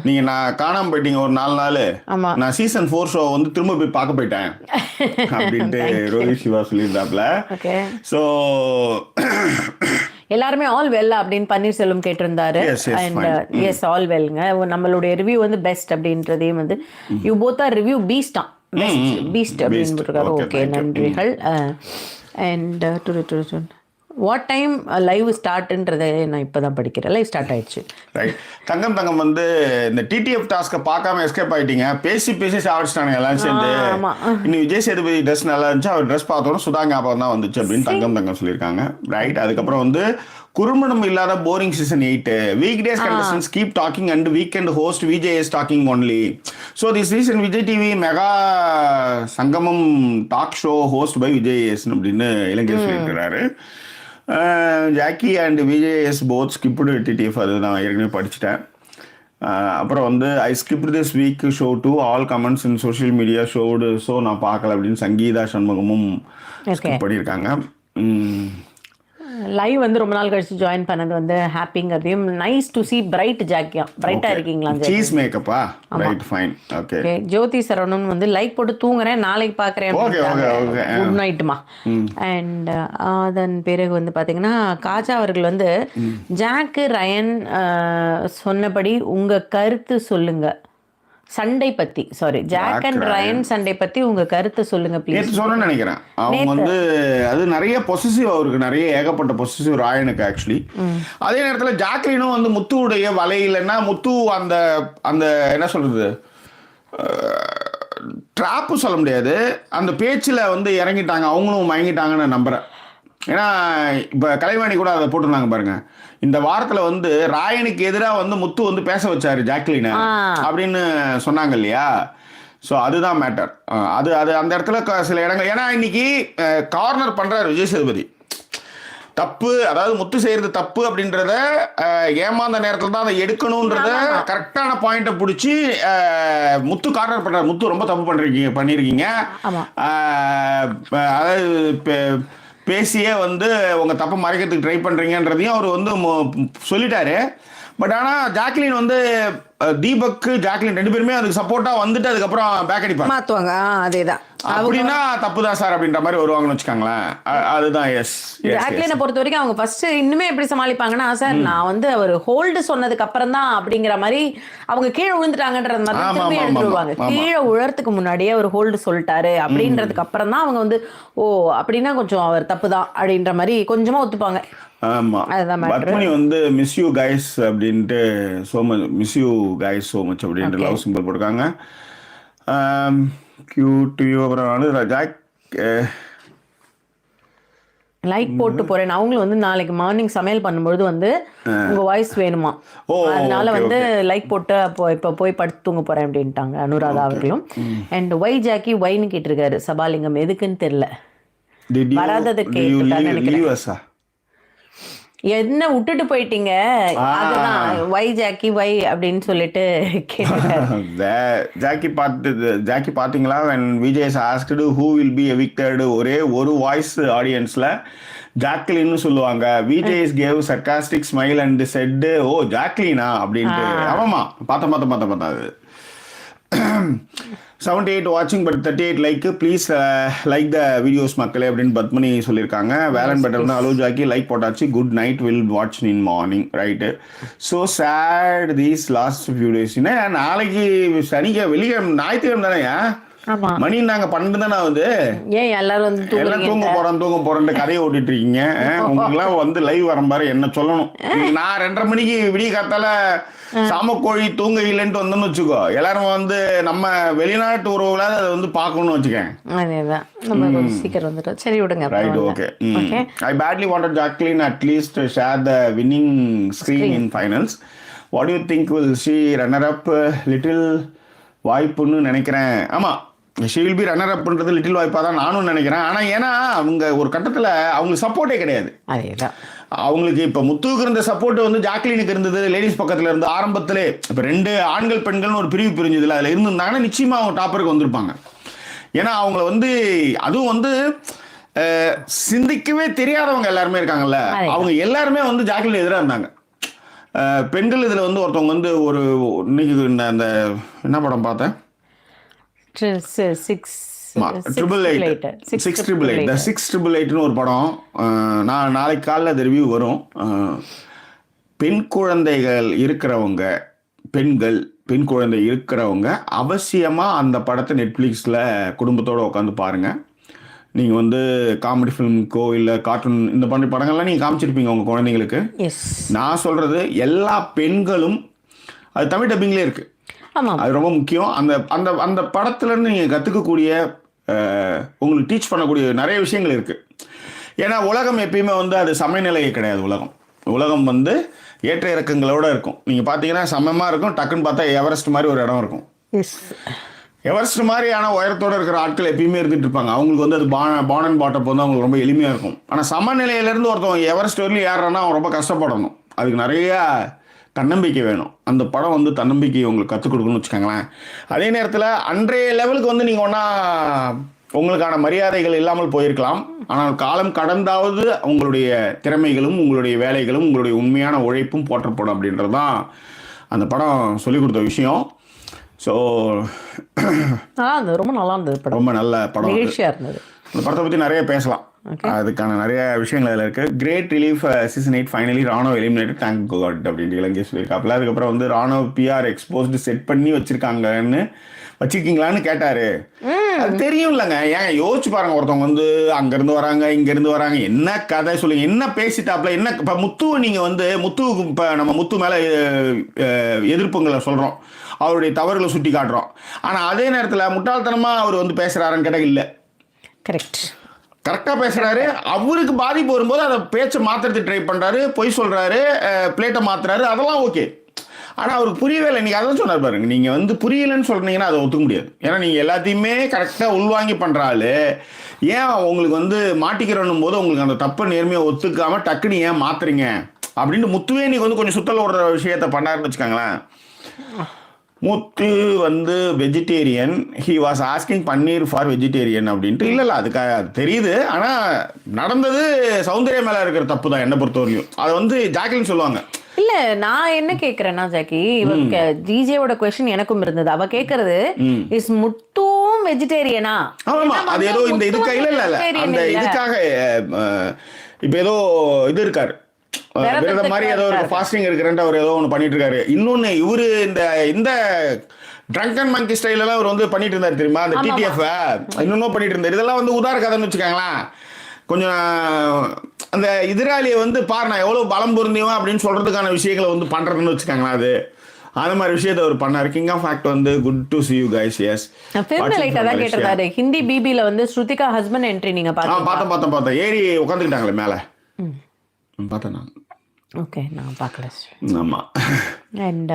நீங்க நான் காணாம போயிட்டீங்க ஒரு 4 நாள், நான் சீசன் 4 ஷோ வந்து திரும்ப போய் பார்க்க போயிட்டேன் அப்படின்ட்டு ரோஹித் சிவா சொல்லியிருந்தாப்ல. ஸோ எல்லாருமே ஆல் வெல் அப்படின்னு பன்னீர்செல்வம் கேட்டிருந்தாரு. அண்ட் எஸ் ஆல் வெல்ங்க, நம்மளுடைய ரிவ்யூ வந்து பெஸ்ட் அப்படின்றதையும் வந்து யூ போத் ஆர் ரிவ்யூ பீஸ்டா, பீஸ்ட் அப்படின்னு போட்டிருக்காரு. ஓகே, நன்றிகள். அண்ட் வாட் டைம் லைவ் ஸ்டார்ட்ன்றதை நான் இப்போ தான் படிக்கிறேன். லைவ் ஸ்டார்ட் ஆயிடுச்சு. ரைட். தங்கம் வந்து இந்த டிடிஎஃப் டாஸ்க்கை பார்க்காம எஸ்கேப் ஆகிட்டீங்க. பேசி சாப்பிடுச்சிட்டானுங்க எல்லாம் சேர்ந்து. இன்னும் விஜய் சேதுபதி ட்ரெஸ் நல்லா இருந்துச்சு, அவர் ட்ரெஸ் பார்த்தோன்னா சுதா ஞாபகம் தான் வந்துச்சு அப்படின்னு தங்கம் சொல்லியிருக்காங்க. ரைட். அதுக்கப்புறம் வந்து குறும்படம் இல்லாத boring season 8, weekdays contestants keep talking and weekend host VJ is talking only. So this season Vijay TV mega Sangamam talk show host by Vijay அப்படின்னு இலங்கை சொல்லியிருக்கிறாரு. Jackie and VJS both skipped TTF, அது நான் ஏற்கனவே படிச்சுட்டேன். அப்புறம் வந்து I skipped this week show to all comments in social media ஷோடு, so நான் பார்க்கல அப்படின்னு சங்கீதா சண்முகமும் பண்ணியிருக்காங்க. லைவ் வந்து ரொம்ப நாள் கழிச்சு ஜாயின் பண்ணது வந்து ஹாப்பிங்கிறதையும், நைஸ் டு see பிரைட் ஜாக்கியா, பிரைட்டா இருக்கீங்களா? சீஸ் மேக்கப்பா, right, fine, okay. Jothi Saravanan வந்து லைக் போட்டு தூங்குறேன், நாளைக்கு பார்க்குறேன், குட் நைட்டுமா. அண்ட் அதன் பிறகு வந்து பார்த்தீங்கன்னா காஜா அவர்கள் வந்து ஜாக்கு ரயன் சொன்னபடி உங்க கருத்து சொல்லுங்க சண்டை பத்தி, சாரி ஜாக் அண்ட் ரயன் சண்டை பத்தி உங்க கருத்தை சொல்லுங்க ப்ளீஸ். சொன்னு நினைக்கிறேன். அவங்க வந்து அது நிறைய பொசிசிவ், அவருக்கு நிறைய ஏகப்பட்ட பொசிசிவ் ராயனுக்கு ஆக்சுவலி. அதே நேரத்தில் ஜாக்லினும் வந்து முத்துவுடைய வலையிலன்னா முத்து அந்த அந்த என்ன சொல்றது ட்ராப்பு சொல்ல முடியாது, அந்த பேச்சில் வந்து இறங்கிட்டாங்க, அவங்களும் மயங்கிட்டாங்கன்னு நம்புறேன். ஏன்னா இப்போ கலைவாணி கூட அதை போட்டிருந்தாங்க பாருங்க, இந்த வாரத்தில் வந்து ராயனுக்கு எதிராக வந்து முத்து வந்து பேச வச்சாரு ஜாக்லினை அப்படின்னு சொன்னாங்க இல்லையா. ஸோ அதுதான் மேட்டர். அது அது அந்த இடத்துல சில இடங்கள், ஏன்னா இன்னைக்கு கார்னர் பண்ணுறாரு விஜய் சேதுபதி. தப்பு, அதாவது முத்து செய்யறது தப்பு அப்படின்றத ஏமாந்த நேரத்தில் தான் அதை எடுக்கணுன்றத கரெக்டான பாயிண்ட்டை பிடிச்சி முத்து கார்னர் பண்ணுறாரு. முத்து ரொம்ப தப்பு பண்ணியிருக்கீங்க, அதாவது பேசியே வந்து உங்கள் தப்பை மறைக்கிறதுக்கு ட்ரை பண்ணுறீங்கன்றதையும் அவர் வந்து சொல்லிட்டாரு. பட் ஆனால் ஜாக்லின் வந்து தீபக், ஜாக்லின் 2 பேருமே அதுக்கு சப்போர்ட்டாக வந்துட்டு அதுக்கப்புறம் பேக் அடிப்பாங்க, மாற்றுவாங்க. அதே தான். அப்படின்னா தப்புதான் சார் அப்படின்ற மாதிரி வருவாங்கன்னு வச்சுக்காங்களேன். அதுதான் எஸ். ஜாக்லினை பொறுத்த வரைக்கும் அவங்க ஃபர்ஸ்ட் இன்னுமே எப்படி சமாளிப்பாங்கன்னா, சார் நான் வந்து அவர் ஹோல்டு சொன்னதுக்கு அப்புறம் தான் அப்படிங்கிற மாதிரி அவங்க கீழே விழுந்துட்டாங்கன்றது மாதிரி திரும்பி எழுந்துருவாங்க. கீழே உழறதுக்கு முன்னாடியே அவர் ஹோல்டு சொல்லிட்டாரு அப்படின்றதுக்கு அப்புறம் தான் அவங்க வந்து ஓ அப்படின்னா கொஞ்சம் அவர் தப்பு தான் அப்படின்ற மாதிரி கொஞ்சமா ஒத்துப்பாங்க. ஆமா, பத்மினி வந்து மிஸ் யூ கைஸ் அப்படின்ட்டு so much, miss you guys so much அப்படின்ட்டு லவ் சிம்பிள் போட்டிருக்காங்க. Cute you. அப்புறம் ஜாக் லைக் போட்டு போறேன். அவங்களும் வந்து நாளைக்கு மார்னிங் சமையல் பண்ணும்போது வந்து உங்க வாய்ஸ் வேணுமா, அதனால வந்து லைக் போட்டு இப்ப போய் படுத்து தூங்க போறேன் அப்படின்ட்டாங்க அனுராதா அவர்களும். அண்ட் ஒய் ஜாக்கி ஒய்னு கேட்டிருக்காரு சபாலிங்கம், எதுக்குன்னு தெரியல, வராதது கேட்டுட்டான்னு நினைக்கிறேன். என்ன விட்டுட்டு போயிட்டீங்க, அதுதான் வை ஜாக்கி வை அப்படின்னு சொல்லிட்டு ஜாக்கி பாத்தீங்களா when Vijay is asked who will be evicted, ஒரே ஒரு வாய்ஸ் ஆடியன்ஸ்ல ஜாக்லின்னு சொல்லுவாங்க. Vijay gave sarcastic smile and said ஓ ஜாக்லினா அப்படின்ட்டு. ஆமாமா, பார்த்தா அது 78 வாட்சிங் but 38 like. Please like the videos மக்களே அப்படின்னு பத்மினி சொல்லியிருக்காங்க. வேலன் பெட்டர் வந்து அலோ ஜாக்கி லைக் போட்டாச்சு, good night, will watch in morning. Right. So sad these last few days. நாளைக்கு வெள்ளிக்கிழமை ஞாயிற்றுக்கிழமை தானே மணி நாங்க 12 தானே ஆகுது. ஏன் எல்லாரும் வந்து எல்லாம் தூங்க போறோம் கதையை ஓட்டிட்டு இருக்கீங்க. உங்களுக்கு எல்லாம் வந்து லைவ் வர மாதிரி என்ன சொல்லணும். நான் 2:30 மணிக்கு விடிய காத்தால சாமக்கோழி தூங்க இல்லைன்ட்டு வந்தோம்னு வச்சுக்கோ, எல்லாரும் வந்து நம்ம வெளிநாட்டு உறவுகளால அதை வந்து பார்க்கணும்னு வச்சுக்கேன். அதேதான் சீக்கிரம் வந்துட்டோம். சரி விடுங்க. Right, okay. I badly wanted Jacqueline at least to share the winning screen in finals. What do you think, will she runner up? Little வாய்ப்புன்னு நினைக்கிறேன். ஆமா, she will be runner upன்றது லிட்டில் வாய்ப்பா தான் நானும் நினைக்கிறேன். ஆனா ஏன்னா அவங்க ஒரு கட்டத்துல அவங்களுக்கு சப்போர்ட்டே கிடையாது. அதேதான் அவங்களுக்கு இப்போ முத்துவுக்கு இருந்த சப்போர்ட் வந்து ஜாக்லினுக்கு இருந்தது. லேடிஸ் பக்கத்துல இருந்து ஆரம்பத்திலே இப்போ 2 ஆண்கள் பெண்கள்னு ஒரு பிரிவு பிரிஞ்சதுல அதில் இருந்திருந்தாங்கன்னா நிச்சயமா அவங்க டாப்பருக்கு வந்திருப்பாங்க. ஏன்னா அவங்கள வந்து அதுவும் வந்து சிந்திக்கவே தெரியாதவங்க எல்லாருமே இருக்காங்கல்ல, அவங்க எல்லாருமே வந்து ஜாக்லின் எதிராக இருந்தாங்க. பெண்கள் இதில் வந்து ஒருத்தவங்க வந்து ஒரு இன்னைக்கு அந்த என்ன படம் பார்த்தேன், 688 ஒரு படம். நான் நாளைக்கு காலையில் அது ரிவ்யூ வரும். பெண் குழந்தைகள் இருக்கிறவங்க, பெண் குழந்தை இருக்கிறவங்க அவசியமாக அந்த படத்தை நெட்ஃப்ளிக்ஸில் குடும்பத்தோடு உட்காந்து பாருங்கள். நீங்கள் வந்து காமெடி ஃபிலிமுக்கோ இல்லை கார்ட்டூன் இந்த மாதிரி படங்கள்லாம் நீங்கள் காமிச்சிருப்பீங்க உங்கள் குழந்தைங்களுக்கு. நான் சொல்கிறது எல்லா பெண்களும், அது தமிழ் டப்பிங்லேயே இருக்குது, அது ரொம்ப முக்கியம். அந்த அந்த அந்த படத்துலேருந்து நீங்கள் கற்றுக்கக்கூடிய, உங்களுக்கு டீச் பண்ணக்கூடிய நிறைய விஷயங்கள் இருக்குது. ஏன்னா உலகம் எப்பயுமே வந்து அது சமநிலையே கிடையாது. உலகம் வந்து ஏற்ற இறக்கங்களோடு இருக்கும். நீங்கள் பார்த்தீங்கன்னா சமமாக இருக்கும், டக்குன்னு பார்த்தா எவரெஸ்ட் மாதிரி ஒரு இடம் இருக்கும். எவரெஸ்ட் மாதிரியான உயரத்தோடு இருக்கிற ஆட்கள் எப்பயுமே இருந்துட்டு இருப்பாங்க. அவங்களுக்கு வந்து அது பான் அண்ட் பாட்டப் வந்து அவங்களுக்கு ரொம்ப எளிமையாக இருக்கும். ஆனால் சமநிலையிலேருந்து ஒருத்தவங்க எவரெஸ்ட் வரையிலும் ஏறுறான்னா அவன் ரொம்ப கஷ்டப்படணும். அதுக்கு நிறையா தன்னம்பிக்கை வேணும். அந்த படம் வந்து தன்னம்பிக்கை உங்களுக்கு கற்றுக் கொடுக்கணும்னு வச்சுக்கோங்களேன். அதே நேரத்தில் அன்றைய லெவலுக்கு வந்து நீங்கள் ஒன்றா உங்களுக்கான மரியாதைகள் இல்லாமல் போயிருக்கலாம். ஆனால் காலம் கடந்தாவது உங்களுடைய திறமைகளும் உங்களுடைய வேலைகளும் உங்களுடைய உண்மையான உழைப்பும் போற்றப்படும் அப்படின்றது தான் அந்த படம் சொல்லிக் கொடுத்த விஷயம். ஸோ ரொம்ப நல்லா இருந்தது படம், ரொம்ப நல்ல படம், நிகழ்ச்சியாக இருந்தது. அந்த படத்தை பற்றி நிறைய பேசலாம், அதுக்கான நிறைய விஷயங்கள் அதில் இருக்குது. கிரேட் ரிலீஃப் சீசன் 8 ஃபைனலி ராணுவ எலிமினேட்டட் தேங்க் காட் அப்படின்ட்டு இலங்கை சொல்லியிருக்காப்புல. அதுக்கப்புறம் வந்து ராணுவ பிஆர் எக்ஸ்போஸ்டு செட் பண்ணி வச்சிருக்கீங்களான்னு கேட்டார். அது தெரியும் இல்லைங்க. ஏன் யோசிச்சு பாருங்க, ஒருத்தவங்க வந்து அங்கேருந்து வராங்க இங்கேருந்து வராங்க, என்ன கதை சொல்லுங்க, என்ன பேசிட்டாப்புல, என்ன இப்போ முத்துவை நீங்கள் வந்து முத்துவுக்கு இப்போ நம்ம முத்து மேலே எதிர்ப்புங்களை சொல்கிறோம், அவருடைய தவறுகளை சுட்டி காட்டுறோம். ஆனால் அதே நேரத்தில் முட்டாள்தனமாக அவர் வந்து பேசுகிறாருன்னு கேட்டால் இல்லை, கரெக்டாக பேசுகிறாரு. அவருக்கு பாதிப்பு வரும்போது அதை பேச்சை மாற்றுறதுக்கு ட்ரை பண்ணுறாரு, பொய் சொல்கிறாரு, பிளேட்டை மாற்றுறாரு, அதெல்லாம் ஓகே. ஆனால் அவருக்கு புரியவே இல்லை. நீங்கள் அதான் சொன்னார் பாருங்க, நீங்கள் வந்து புரியலைன்னு சொல்கிறீங்கன்னா அதை ஒத்துக்க முடியாது. ஏன்னா நீங்கள் எல்லாத்தையுமே கரெக்டாக உள்வாங்கி பண்ணுறாள், ஏன் உங்களுக்கு வந்து மாட்டிக்கிறன்னும் போது உங்களுக்கு அந்த தப்பை நேர்மையாக ஒத்துக்காமல் டக்குன்னு ஏன் மாற்றுறீங்க அப்படின்ட்டு முத்துவே நீங்கள் வந்து கொஞ்சம் சுத்தல் ஓடுற விஷயத்த பண்ணாருன்னு வச்சுக்கோங்களேன். முத்து வந்து vegetarian, he was asking paneer for vegetarian அப்படின்ட்டு. இல்லை அதுக்காக அது தெரியுது. ஆனால் நடந்தது சௌந்தர்யா மேலே இருக்கிற தப்பு தான் என்னை பொறுத்தவரையும். அதை வந்து ஜாக்லின் சொல்லுவாங்க. இல்ல நான் என்ன கேக்குறேன்னா ஜாக்கி, ஜிஜேவோட கொஸ்டின் எனக்கும் இருந்தது. அவ கேக்குறது இஸ் முத்துவும் வெஜிடேரியனா? ஆமா, அது ஏதோ இந்த இதுக்கு இல்ல அந்த இதுக்காக இப்ப ஏதோ இது இருக்காரு விரதம் மாதிரி ஏதோ ஒரு ஃபாஸ்டிங் இருக்கிறேன்ட்டு அவர் ஏதோ ஒன்று பண்ணிட்டு இருக்காரு. இன்னொன்னு இவரு இந்த ட்ரங்கன் மங்கி ஸ்டைல் எல்லாம் அவர் வந்து பண்ணிட்டு இருந்தாரு தெரியுமா, அந்த டிடிஎஃப் இன்னொன்னும் பண்ணிட்டு இருந்தாரு. இதெல்லாம் வந்து உதார கதைன்னு வச்சுக்காங்களேன். கொஞ்சம் அந்த எதிராளியை வந்து பாரு நான் எவ்வளவு பலம் பொருந்தியவன் அப்படின்னு சொல்றதுக்கான விஷயங்களை வந்து பண்றதுன்னு வச்சுக்காங்களேன். அது அந்த மாதிரி விஷயத்தை அவர் பண்ணாரு. கிங் ஆஃப் ஃபேக்ட் வந்து good to see you guys. yes லைட்டா தான் கேட்டதாரு. ஹிந்தி பிபில வந்து ஸ்ருதிகா ஹஸ்பண்ட் என்ட்ரி நீங்க பார்த்தேன் ஏறி உட்காந்துக்கிட்டாங்களே மேல பார்த்தேன் நான். ஓகே, நான் பார்க்கல. ஆமா. அண்ட்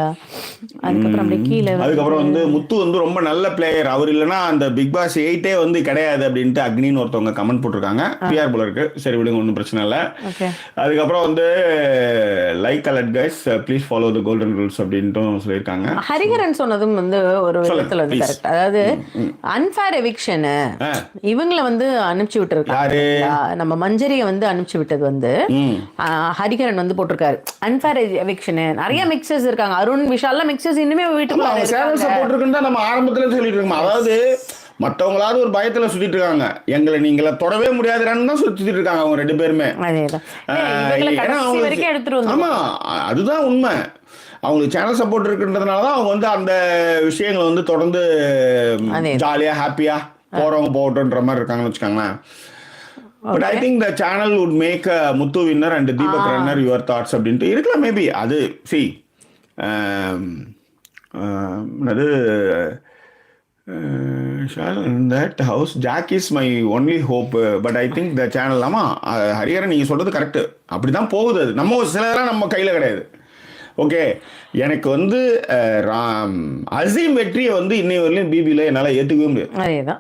அதுக்கப்புறம் அப்படியே கீழே அதுக்கப்புறம் வந்து முத்து வந்து ரொம்ப நல்ல பிளேயர், அவர் இல்லைன்னா அந்த பிக் பாஸ் 8 வந்து கிடையாது அப்படின்ட்டு அக்னின்னு ஒருத்தவங்க கமெண்ட் போட்டிருக்காங்க. பிஆர் போல இருக்கு. சரி விடுங்க, ஒன்றும் பிரச்சனை இல்லை. அதுக்கப்புறம் வந்து like alert guys please follow the golden rules அப்படின்ட்டு சொல்லியிருக்காங்க. ஹரிஹரன் சொன்னதும் வந்து ஒரு விதத்துல வந்து கரெக்ட். அதாவது அன்ஃபேர் எவிக்ஷன் இவங்களை வந்து அனுப்பிச்சு விட்டுருக்காரு. நம்ம மஞ்சரியை வந்து அனுப்பிச்சு விட்டது வந்து ஹரிஹரன் வந்து போட்டிருக்காரு. அன்ஃபேர் எவிக்ஷன் நிறைய மிக்சஸ் இருக்காங்க. அருண் விஷால்ல மிக்சஸ் இன்னுமே வீட்டுக்குள்ள போட்டிருக்குன்னு நம்ம ஆரம்பத்துல சொல்லிட்டு இருக்கோம். அதாவது மற்றவங்களாவது ஒரு பயத்துல சுத்திட்டு இருக்காங்க, எங்களை நீங்கள தொடவே முடியாதுன்னு தான் சுத்திட்டு இருக்காங்க அவங்க ரெண்டு பேருமே. ஆமா, அதுதான் உண்மை. அவங்களுக்கு சேனல் சப்போர்ட் இருக்குன்றதுனால தான் அவங்க வந்து அந்த விஷயங்களை வந்து தொடர்ந்து ஜாலியா ஹாப்பியா போறவங்க போகட்டுன்ற மாதிரி இருக்காங்கன்னு வச்சுக்காங்களேன். But I think the channel would make Muthu winner and Deepak runner. Your thoughts அப்படின்ட்டு இருக்கலாம் மேபி. அது see அது in that house Jack is my only hope but I think the channel ஆமா ஹரிஹரன் நீங்க சொல்றது கரெக்ட். அப்படிதான் போகுது. அது நம்ம சிலதெல்லாம் நம்ம கையில கிடையாது. ஓகே, எனக்கு வந்து அசீம் வெற்றியை வந்து இன்னை வரலையும் பிபியில் என்னால் ஏற்றுக்கவே முடியாது.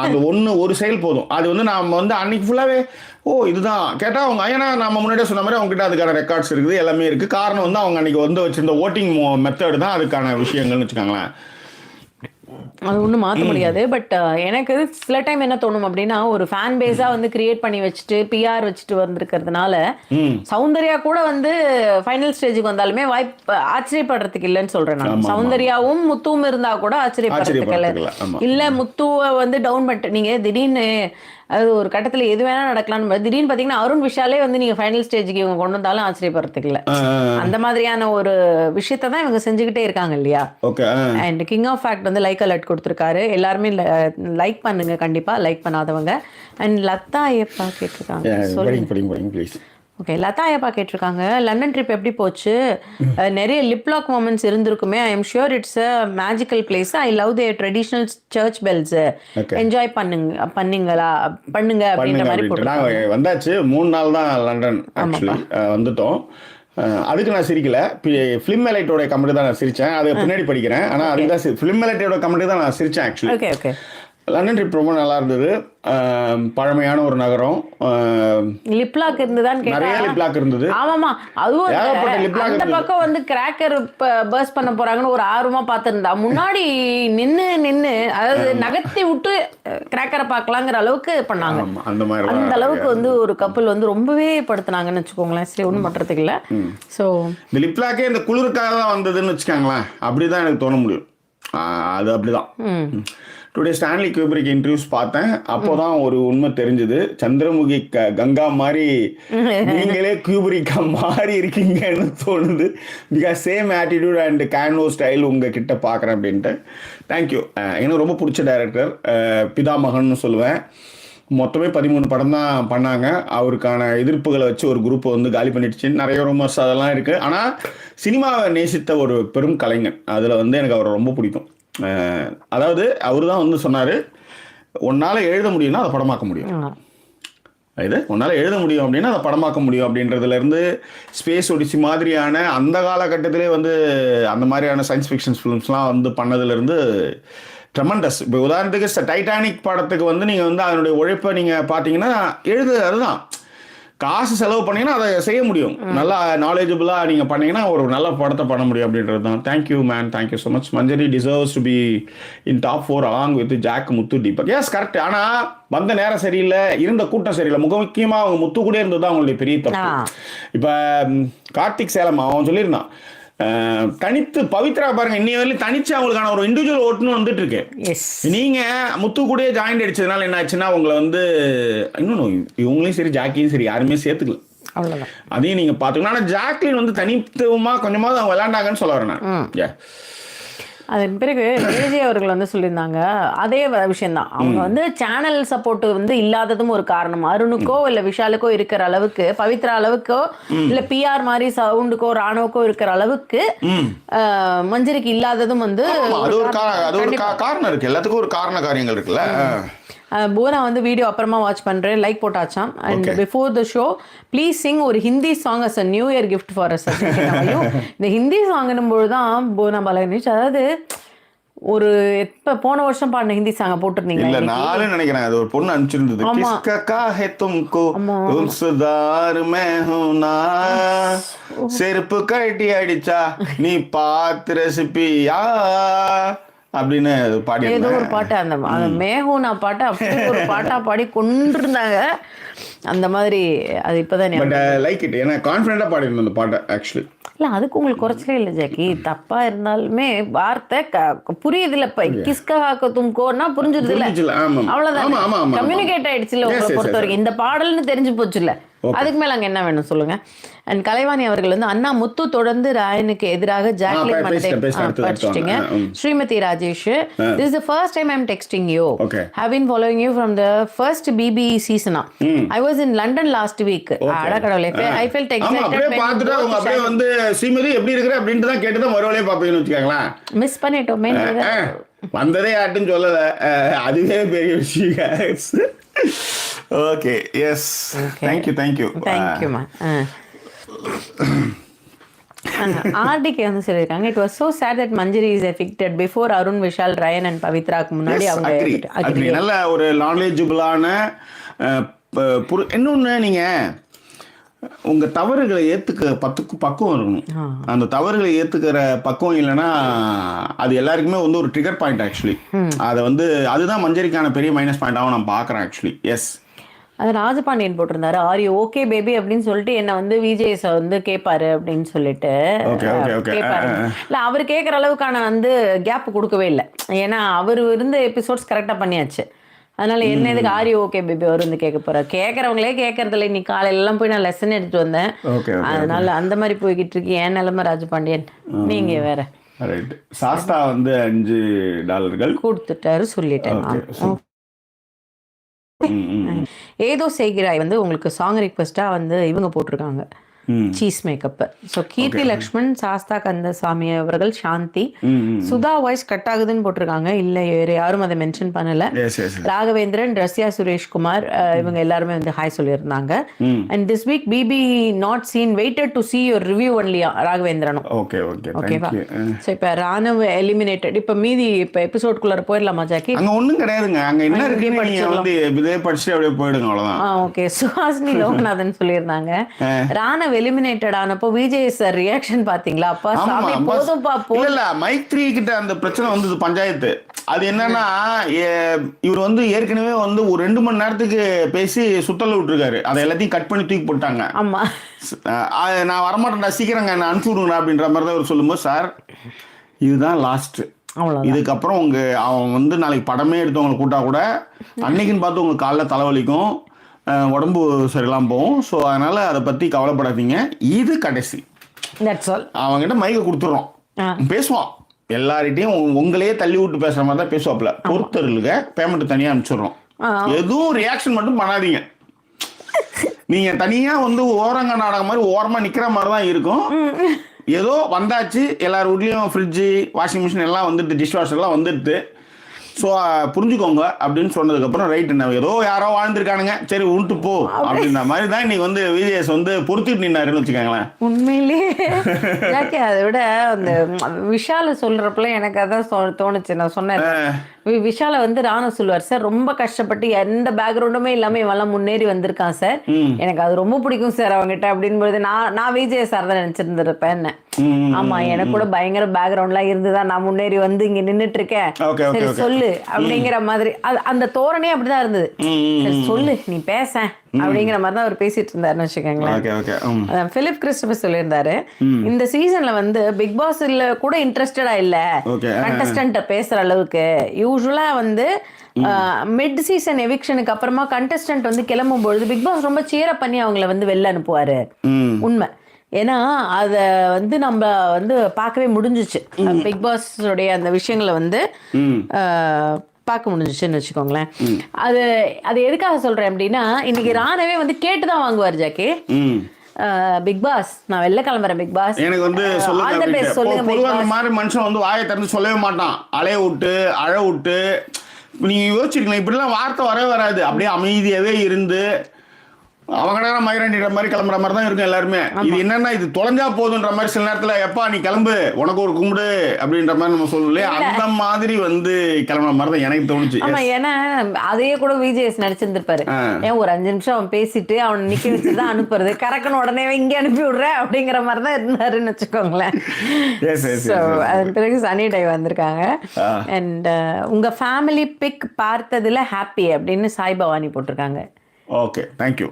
அந்த ஒரு செயல் போதும். அது வந்து நாம் வந்து அன்னைக்கு ஃபுல்லாகவே இதுதான் கேட்டால் அவங்க ஏன்னா நம்ம முன்னாடியே சொன்ன மாதிரி அவங்ககிட்ட அதுக்கான ரெக்கார்ட்ஸ் இருக்குது, எல்லாமே இருக்குது. காரணம் வந்து அவங்க அன்னைக்கு வந்து வச்சிருந்த ஓட்டிங் மெத்தட் தான் அதுக்கான விஷயங்கள்னு வச்சுக்காங்களேன். அது ஒன்றும் மாற்ற முடியாது. பட் எனக்கு சில டைம் என்ன தோணும் அப்படின்னா, ஒரு ஃபேன் பேஸா வந்து கிரியேட் பண்ணி வச்சுட்டு பிஆர் வச்சுட்டு வந்திருக்கிறதுனால சௌந்தர்யா கூட வந்து ஃபைனல் ஸ்டேஜுக்கு வந்தாலுமே வாய்ப்பு ஆச்சரியப்படுறதுக்கு இல்லைன்னு சொல்றேன் நான். சௌந்தர்யாவும் முத்துவும் இருந்தா கூட ஆச்சரியப்படுறதுக்கு இல்லை. இல்ல முத்துவை வந்து டவுன் பண்ணிட்டு நீங்க திடீர்னு அது ஒரு கட்டத்தில் எது வேணா நடக்கலாம்னு திடீர்னு பார்த்தீங்கன்னா அருண் விஷாலே வந்து நீங்க ஃபைனல் ஸ்டேஜுக்கு இவங்க கொண்டு வந்தாலும் ஆச்சரியப்படுறதுக்கு இல்லை. அந்த மாதிரியான ஒரு விஷயத்தை தான் இவங்க செஞ்சுக்கிட்டே இருக்காங்க இல்லையா. அண்ட் கிங் ஆஃப் ஃபேக்ட் வந்து லைக் அலர்ட் கொடுத்துருக்காரு. எல்லாருமே லைக் பண்ணுங்க கண்டிப்பா, லைக் பண்ணாதவங்க. அண்ட் லதா ஐயப்பா கேட்டிருக்காங்க. ஓகே, லதா ஐயப்பா கேட்டிருக்காங்க, லண்டன் ட்ரிப் எப்படி போச்சு? நிறைய லிப்லாக் மொமெண்ட்ஸ் இருந்திருக்குமே. I am sure it's a magical place. I love the traditional church bells. Enjoy பண்ணுங்க அப்படின்ற மாதிரி போட்டு வந்தாச்சு. 3 நாள் தான் லண்டன் வந்துட்டோம். அதுக்கு நான் சிரிக்கல. ஃபிலிம் எலைட்டோட கமெண்ட் தான் நான் சிரிச்சேன். அது பின்னாடி படிக்கிறேன். ஆனால் அதுதான் ஃபிலிம் எலைட்டோட கமெண்ட் தான் நான் சிரிச்சேன் actually. Okay okay, London trip ரொம்ப நல்லா இருந்தது. பழமையான ஒரு நகரம். லிப்லாக் இருந்ததுன்னு நிறைய லிப்லாக் இருந்தது. ஆமாமா, அதுவும் அந்த பக்கம் வந்து கிராக்கர் பர்ஸ்ட் பண்ண போறாங்கன்னு ஒரு ஆர்வமா பார்த்திருந்தா முன்னாடி நின்னு அதாவது நகர்த்தி விட்டு கிராக்கரை பார்க்கலாங்கிற அளவுக்கு பண்ணாங்க. அந்த அளவுக்கு வந்து ஒரு கப்பல் வந்து ரொம்பவே படுத்தினாங்கன்னு வச்சுக்கோங்களேன். சரி, ஒன்றும் பண்றதுக்கு இல்லை. ஸோ இந்த லிப்லாக்கே இந்த குளிருக்காக தான் வந்ததுன்னு வச்சுக்காங்களேன். அப்படிதான் எனக்கு தோண முடியும். அது அப்படிதான். டுடே ஸ்டான்லி கியூப்ரிக் இன்டர்வியூஸ் பார்த்தேன். அப்போதான் ஒரு உண்மை தெரிஞ்சது. சந்திரமுகி கங்கா மாதிரி நீங்களே கியூப்ரிக்கா மாறி இருக்கீங்கன்னு தோணுது. Because same attitude and canoe style உங்ககிட்ட பார்க்குறேன் அப்படின்ட்டு. தேங்க்யூ. எனக்கு ரொம்ப பிடிச்ச டைரக்டர். பிதாமகன்னு சொல்லுவேன். மொத்தமே 13 படம் தான் பண்ணாங்க. அவருக்கான எதிர்ப்புகளை வச்சு ஒரு குரூப்பை வந்து காலி பண்ணிடுச்சு. நிறைய ரூமர்ஸ் அதெல்லாம் இருக்குது. ஆனால் சினிமாவை நேசித்த ஒரு பெரும் கலைஞன். அதில் வந்து எனக்கு அவரை ரொம்ப பிடிக்கும். அதாவது அவர் தான் வந்து சொன்னார், உன்னால் எழுத முடியும்னா அதை படமாக்க முடியும். உன்னால் எழுத முடியும் அப்படின்னா அதை படமாக்க முடியும் அப்படின்றதுலேருந்து ஸ்பேஸ் ஒடிசி மாதிரியான அந்த காலகட்டத்திலே வந்து அந்த மாதிரியான சயின்ஸ் ஃபிக்ஷன் ஃபிலிம்ஸ்லாம் வந்து பண்ணதுலேருந்து ட்ரெமண்டஸ். இப்போ உதாரணத்துக்கு டைட்டானிக் படத்துக்கு வந்து நீங்கள் வந்து அதனுடைய உழைப்பை நீங்கள் பார்த்தீங்கன்னா அதுதான் காசு செலவு பண்ணீங்கன்னா அதை செய்ய முடியும். நல்லா நாலேஜபிளாக நீங்கள் பண்ணீங்கன்னா ஒரு நல்ல படத்தை பண்ண முடியும் அப்படின்றது தான். Thank you man, thank you so much. Manjari deserves to be in top 4 along with Jack, Muthu, Deepak. Yes correct. ஆனால் வந்த நேரம் சரியில்லை, இருந்த கூட்டம் சரியில்லை. முக்கியமாக அவங்க முத்து கூட இருந்தது தான் அவங்களுடைய பெரிய தப்பு. இப்போ கார்த்திக் சேலம் அவன் சொல்லியிருந்தான், தனித்து பவித்ரா பாருங்க இன்னைய வரையும் தனிச்சு அவங்களுக்கான ஒரு இண்டிவிஜுவல் ஓட்டுன்னு வந்துட்டு இருக்கு. நீங்க முத்து கூடயே ஜாயிண்ட் அடிச்சதுனால என்ன ஆச்சுன்னா உங்களை வந்து இன்னொன்னு இவங்களையும் சரி ஜாக்கியும் சரி யாருமே சேர்த்துக்கல. அவ்வளவுதான். அதையும் நீங்க பாத்துக்கணும். ஆனா ஜாக்லின் வந்து தனித்துவமா கொஞ்சமாவது அவங்க விளையாண்டாங்கன்னு சொல்ல வரேன் நான். அதன் பிறகு விஜய் அவர்கள் வந்து சொல்லியிருந்தாங்க அதே விஷயம்தான். அவங்க வந்து சேனல் சப்போர்ட் வந்து இல்லாததும் ஒரு காரணம். அருணுக்கோ இல்ல விஷாலுக்கோ இருக்கிற அளவுக்கு, பவித்ரா அளவுக்கோ இல்ல பிஆர் மாதிரி சவுண்டுக்கோ ராணுவக்கோ இருக்கிற அளவுக்கு மஞ்சரிக்கு இல்லாததும் வந்து அது ஒரு காரணம் இருக்கு. எல்லாத்துக்கும் ஒரு காரண காரியங்கள் இருக்குல்ல. போனா வந்து வீடியோ அப்புறமா வாட்ச் பண்றேன், லைக் போட்டாச்சாம். And before the show please sing ஒரு Hindi song as a new year gift for us. இந்த ஹிந்தி சாங்னும் போதுதான் போனா பாலகணேஷ், அதாவது ஒரு எப்ப போன வருஷம் பாடின ஹிந்தி சாங்க போட்டிருந்தீங்க. இல்ல நானும் நினைக்கிறேன் அது ஒரு பொண்ணு அனுப்பிச்சிருந்தது. கிஸ்கா காஹே தும்கோ துல்சுதார் மே ஹூம் நா செருப்பு கட்டி அடிச்சா நீ பாத்து ரெசிபியா அப்படின்னு பாடி ஏதோ ஒரு பாட்டு அந்த மேகூனா பாட்டு அப்படி ஒரு பாட்டா பாடி கொண்டிருந்தாங்க. அந்த மாதிரி அது இப்பதான் லைக் இட். ஏன்னா கான்ஃபிடென்ட்டா பாடிருந்தேன் அந்த பாட்டை ஆக்சுவலி. இல்ல அதுக்கு உங்களுக்கு குறைச்சலே இல்லை ஜாக்கி. தப்பா இருந்தாலுமே வார்த்தை புரியுது இல்ல. இப்ப கிஸ்கா காக்க தும்கோன்னா புரிஞ்சுது இல்ல, அவ்வளவுதான். கம்யூனிகேட் ஆயிடுச்சு இல்ல உங்களை பொறுத்த வரைக்கும். இந்த பாடல்னு தெரிஞ்சு போச்சு இல்ல. அதுக்கு மேல அங்க என்ன வேணும் சொல்லுங்க. அண்ட் கலைவாணி அவர்கள் வந்து அண்ணா முத்து தொடர்ந்து ராயனுக்கு எதிராக ஜாக்லின் படிச்சிட்டீங்க. Srimathi Rajesh, this is the first time I'm texting you. Have been following you from the first BB season. I was in London last week. அட கடவுளே, I felt excited. அப்படியே பார்த்துட்டு அவங்க அப்படியே வந்து ஸ்ரீமதி எப்படி இருக்கற அப்படினு தான் கேட்டு தான் மறுவலையே பாப்பீங்கன்னு வெச்சுக்கங்களா. மிஸ் பண்ணிட்டோமே. வந்ததே யார்ட்டும் சொல்லல, அதுவே பெரிய விஷயம். ஓகே, எஸ், தேங்க் யூ மா. ஆர்டிகே வந்து சொல்லியிருக்காங்க, it was so sad that Manjari is affected before Arun, Vishal, Rayan and பவித்ராக்கு முன்னாடி. அவங்க நல்ல ஒரு நாலேஜபிளான இன்னொன்னு, நீங்க உங்க தவறுகளை ஏத்துக்க பக்குவம் இருக்கணும். அந்த தவறுகளை ஏத்துக்கிற பக்குவம் இல்லைன்னா அது எல்லாருக்குமே வந்து ஒரு ட்ரிகர் பாயிண்ட் ஆக்சுவலி. அதை வந்து அதுதான் மஞ்சரிக்கான பெரிய மைனஸ் பாயிண்டாகவும் நான் பார்க்குறேன் ஆக்சுவலி. எஸ், அது ராஜபாண்டியன் போட்டிருந்தாரு, ஆர் யூ ஓகே பேபி அப்படின்னு சொல்லிட்டு என்ன வந்து விஜய் வந்து கேட்பாரு அப்படின்னு சொல்லிட்டு கேட்பாரு. இல்ல அவர் கேட்குற அளவுக்கான வந்து கேப் கொடுக்கவே இல்லை. ஏன்னா அவர் இருந்த எபிசோட்ஸ் கரெக்டாக பண்ணியாச்சு. அதனால என்ன எதுக்கு ஆர் யூ ஓகே பேபி அவர் வந்து கேட்க போறாரு? கேட்கறவங்களே கேட்கறதில்ல. இன்னைக்கு காலையில எல்லாம் போய் நான் லெசன் எடுத்துட்டு வந்தேன். அதனால அந்த மாதிரி போய்கிட்டு இருக்கு என் நிலைமை. ராஜபாண்டியன் நீங்க வேற. சாஸ்தா வந்து $5 கொடுத்துட்டாரு சொல்லிட்டேன். ஏதோ செய்கிறாய் வந்து உங்களுக்கு சாங் ரிக்வெஸ்டா வந்து இவங்க போட்டிருக்காங்க, சீஸ் மேக்கப். ஸோ கீர்த்தி லக்ஷ்மண், சாஸ்தா கந்தசாமி அவர்கள், சாந்தி, சுதா வாய்ஸ் கட் ஆகுதுன்னு போட்டிருக்காங்க. இல்ல வேறு யாரும் அதை மென்ஷன் பண்ணல. ராகவேந்திரன், ரஷ்யா சுரேஷ்குமார் இவங்க எல்லாருமே வந்து ஹாய் சொல்லியிருந்தாங்க. And this week BB not seen, waited to see your review only. ராகவேந்திரனும் ஓகேவா? ஸோ இப்போ ராணுவ எலிமினேட்டட். இப்போ மீதி இப்போ எபிசோட்குள்ளார போயிடலாமா ஜாக்கி? அங்க ஒன்றும் கிடையாதுங்க. அங்க என்ன இருக்கு, இதே படிச்சுட்டு அப்படியே போயிடுங்க, அவ்வளவுதான். ஓகே, சுஹாசினி லோகநாதன் சொல்லியிருந்தாங்க ராணுவ எலிமினேட்டட் ஆனப்போ விஜய் சார் ரியாக்ஷன் பாத்தீங்களா? அப்பா சாமி போதும்பா போல. இல்ல மைத்ரி கிட்ட அந்த பிரச்சனை வந்தது பஞ்சாயத்து. அது என்னன்னா, இவர் வந்து ஏற்கனவே வந்து ஒரு 2 மணி நேரத்துக்கு பேசி சுத்தல விட்டுருக்காரு. அதை எல்லாத்தையும் கட் பண்ணி தூக்கி போட்டாங்க. ஆமா, நான் வரமாட்டேன்டா, சீக்கிரம் என்ன அனுப்பிச்சு விடுங்க அப்படின்ற மாதிரி தான் இவர் சொல்லும்போது, சார் இதுதான் லாஸ்ட், இதுக்கப்புறம் அவன் வந்து நாளைக்கு படமே எடுத்தவங்களை கூட்டா கூட அன்னைக்குன்னு பார்த்து உங்களுக்கு காலைல தலைவலிக்கும், உடம்பு சரியில்லாம போகும். ஸோ அதனால அதை பத்தி கவலைப்படாதீங்க, இது கடைசி. அவங்ககிட்ட மைக்க கொடுத்துறோம், பேசுவான் எல்லார்கிட்டையும். உங்களையே தள்ளி விட்டு பேசுற மாதிரி தான் பேசுவாப்ல. பொறுத்தருளுங்க, பேமெண்ட் தனியா அனுப்பிச்சிடுறோம், எதுவும் ரியாக்ஷன் மட்டும் பண்ணாதீங்க. நீங்க தனியா வந்து ஓரங்க நாடகம் மாதிரி ஓரமா நிக்கிற மாதிரி தான் இருக்கும். ஏதோ வந்தாச்சு, எல்லார் வீட்லயும் ஃப்ரிட்ஜு, வாஷிங் மிஷின் எல்லாம் வந்துட்டு, டிஷ் வாஷர் எல்லாம் வந்துட்டு, ஸோ புரிஞ்சுக்கோங்க அப்படின்னு சொன்னதுக்கப்புறம் ரைட், என்ன ஏதோ யாரோ வாழ்ந்துருக்கானுங்க, சரி உண்டு போ அப்படின்ற மாதிரி தான் இன்னைக்கு வந்து விஜயஸ் வந்து பொறுத்துட்டு நின்னாருன்னு வச்சுக்கோங்களேன். உண்மையிலேயே அதை விட அந்த விஷால சொல்றப்பல எனக்கு அதான் தோணுச்சு. நான் சொன்னேன், விஷால வந்து ராணு சொல்லுவார், சார் ரொம்ப கஷ்டப்பட்டு எந்த பேக்ரவுண்டுமே இல்லாம இவெல்லாம் முன்னேறி வந்திருக்கான் சார், எனக்கு அது ரொம்ப பிடிக்கும் சார் அவங்ககிட்ட அப்படின்போது நான் விஜய் சார் தான் நினைச்சிருந்திருப்பேன். என்ன ஆமா, எனக்கு கூட பயங்கர பேக்ரவுண்ட்லாம் இருந்துதான் நான் முன்னேறி வந்து இங்க நின்னுட்டு இருக்கேன், சரி சொல்லு அப்படிங்கிற மாதிரி. அந்த தோரணே அப்படிதான் இருந்தது. சொல்லு, நீ பேச அப்படிங்கிற மாதிரி தான் அவர் பேசிட்டு இருந்தாருன்னு வச்சுக்கோங்களேன். பிலிப் கிறிஸ்டபர் சொல்லியிருந்தாரு, இந்த சீசன்ல வந்து பிக் பாஸ்ல கூட இன்ட்ரெஸ்டடா இல்ல கண்டஸ்டன்ட் பேசுற அளவுக்கு. யூஸ்வலா வந்து மிட் சீசன் எவிக்ஷனுக்கு அப்புறமா கண்டஸ்டன்ட் வந்து கிளம்பும் பொழுது பிக் பாஸ் ரொம்ப சீரப் பண்ணி அவங்கள வந்து வெளில அனுப்புவாரு. உண்மை. ஏன்னா அதை வந்து நம்ம வந்து பார்க்கவே முடிஞ்சிச்சு. பிக் பாஸ் உடைய அந்த விஷயங்களை வந்து பார்க்க முடிஞ்சிச்சுன்னு வச்சுக்கோங்களேன். அது அது எதுக்காக சொல்றேன் அப்படின்னா, இன்னைக்கு ராணவே வந்து கேட்டுதான் வாங்குவார் ஜாக்கி. பிக் பாஸ் நான் வெளில கிளம்புறேன், பிக் பாஸ் எனக்கு வந்து சொல்லுங்க. மாதிரி மனுஷன் வந்து வாயை திறந்து சொல்லவே மாட்டான். அலைய விட்டு அழ விட்டு நீங்க யோசிச்சிருக்கீங்களா, இப்படிலாம் வார்த்தை வரவே வராது. அப்படியே அமைதியாவே இருந்து அவங்க மயிரண்டிற மாதிரி கிளம்புற மாதிரி தான் இருக்கும் எல்லாருமே. இது என்னன்னா, இது தொலைஞ்சா போதுன்ற மாதிரி சில நேரத்துல எப்பா நீ கிளம்பு உனக்கு ஒரு கும்பிடு அப்படின்ற மாதிரி நம்ம சொல்லலையே, அந்த மாதிரி வந்து கிளம்புற மாதிரி தான் எனக்கு தோணுச்சு. ஆமா, ஏன்னா அதையே கூட விஜேஎஸ் நடிச்சிருந்திருப்பாரு. ஏன் ஒரு 5 நிமிஷம் அவன் பேசிட்டு அவனை நிக்க வச்சுதான் அனுப்புறது, கரெக்டன்னு உடனே இங்க அனுப்பி விடுற அப்படிங்கிற மாதிரி தான் இருந்தாருன்னு வச்சுக்கோங்களேன். அதன் பிறகு சனி டை வந்திருக்காங்க. அண்ட் உங்க ஃபேமிலி பிக் பார்த்ததுல ஹாப்பி அப்படின்னு சாய் பவானி போட்டிருக்காங்க. Okay, thank you.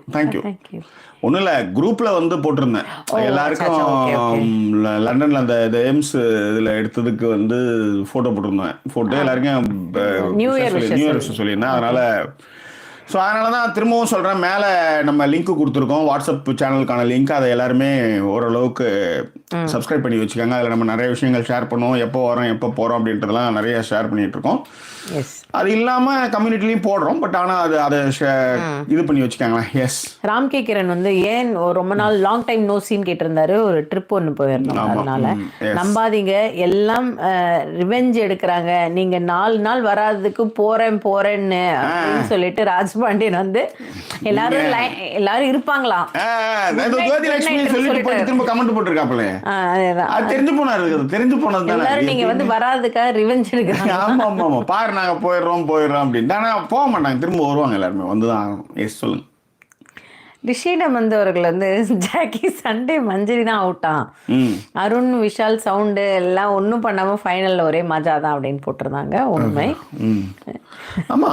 ஒன்றும் இல்லை, குரூப்பில் வந்து போட்டிருந்தேன் எல்லாருக்கும். லண்டனில் அந்த எய்ம்ஸ் இதில் எடுத்ததுக்கு வந்து ஃபோட்டோ போட்டிருந்தேன். ஃபோட்டோ எல்லாருக்கும் நியூ இயர் சொல்லியிருந்தேன். அதனால தான் திரும்பவும் சொல்கிறேன், மேலே நம்ம லிங்க் கொடுத்துருக்கோம், வாட்ஸ்அப் சேனலுக்கான லிங்க். அதை எல்லாருமே ஓரளவுக்கு சப்ஸ்கிரைப் பண்ணி வச்சுக்கோங்க. அதில் நம்ம நிறைய விஷயங்கள் ஷேர் பண்ணுவோம், எப்போ வரோம் எப்போ போகிறோம் அப்படின்றதெல்லாம் நிறைய ஷேர் பண்ணிகிட்டு இருக்கோம். அது இல்லாமல் கம்யூனிட்டிலையும் போடுறோம். பட் ஆனால் அதை இது பண்ணி வச்சுக்காங்களேன். எஸ், ராம் கே கிரண் வந்து ஏன் ரொம்ப நாள் லாங் டைம் நோ சீன் கேட்டிருந்தாரு. ஒரு ட்ரிப் ஒன்று போயிருந்தோம். அதனால நம்பாதீங்க, எல்லாம் ரிவெஞ்ச் எடுக்கிறாங்க. நீங்க 4 நாள் வராததுக்கு போறேன்னு அப்படின்னு சொல்லிட்டு ராஜ்பாண்டியன் வந்து எல்லாரும் இருப்பாங்களாம். நீங்க வந்து வராதுக்காக ரிவெஞ்ச் எடுக்கிறாங்க. ஆமா ஆமா, பாரு நாங்க போயிடுறோம் அப்படின்னு. ஆனா போக மாட்டாங்க, திரும்ப வருவாங்க, எல்லாருமே வந்துதான் ஆகணும். எஸ், சொல்லுங்க. ரிஷிடம் வந்தவர்கள் வந்து ஜாக்கி சண்டே மஞ்சரி தான் அவுட்டான், அருண் விஷால் சவுண்டு எல்லாம் ஒன்றும் பண்ணாம ஃபைனல்ல ஒரே மஜா தான் அப்படின்னு போட்டிருந்தாங்க. உண்மை. ஆமா,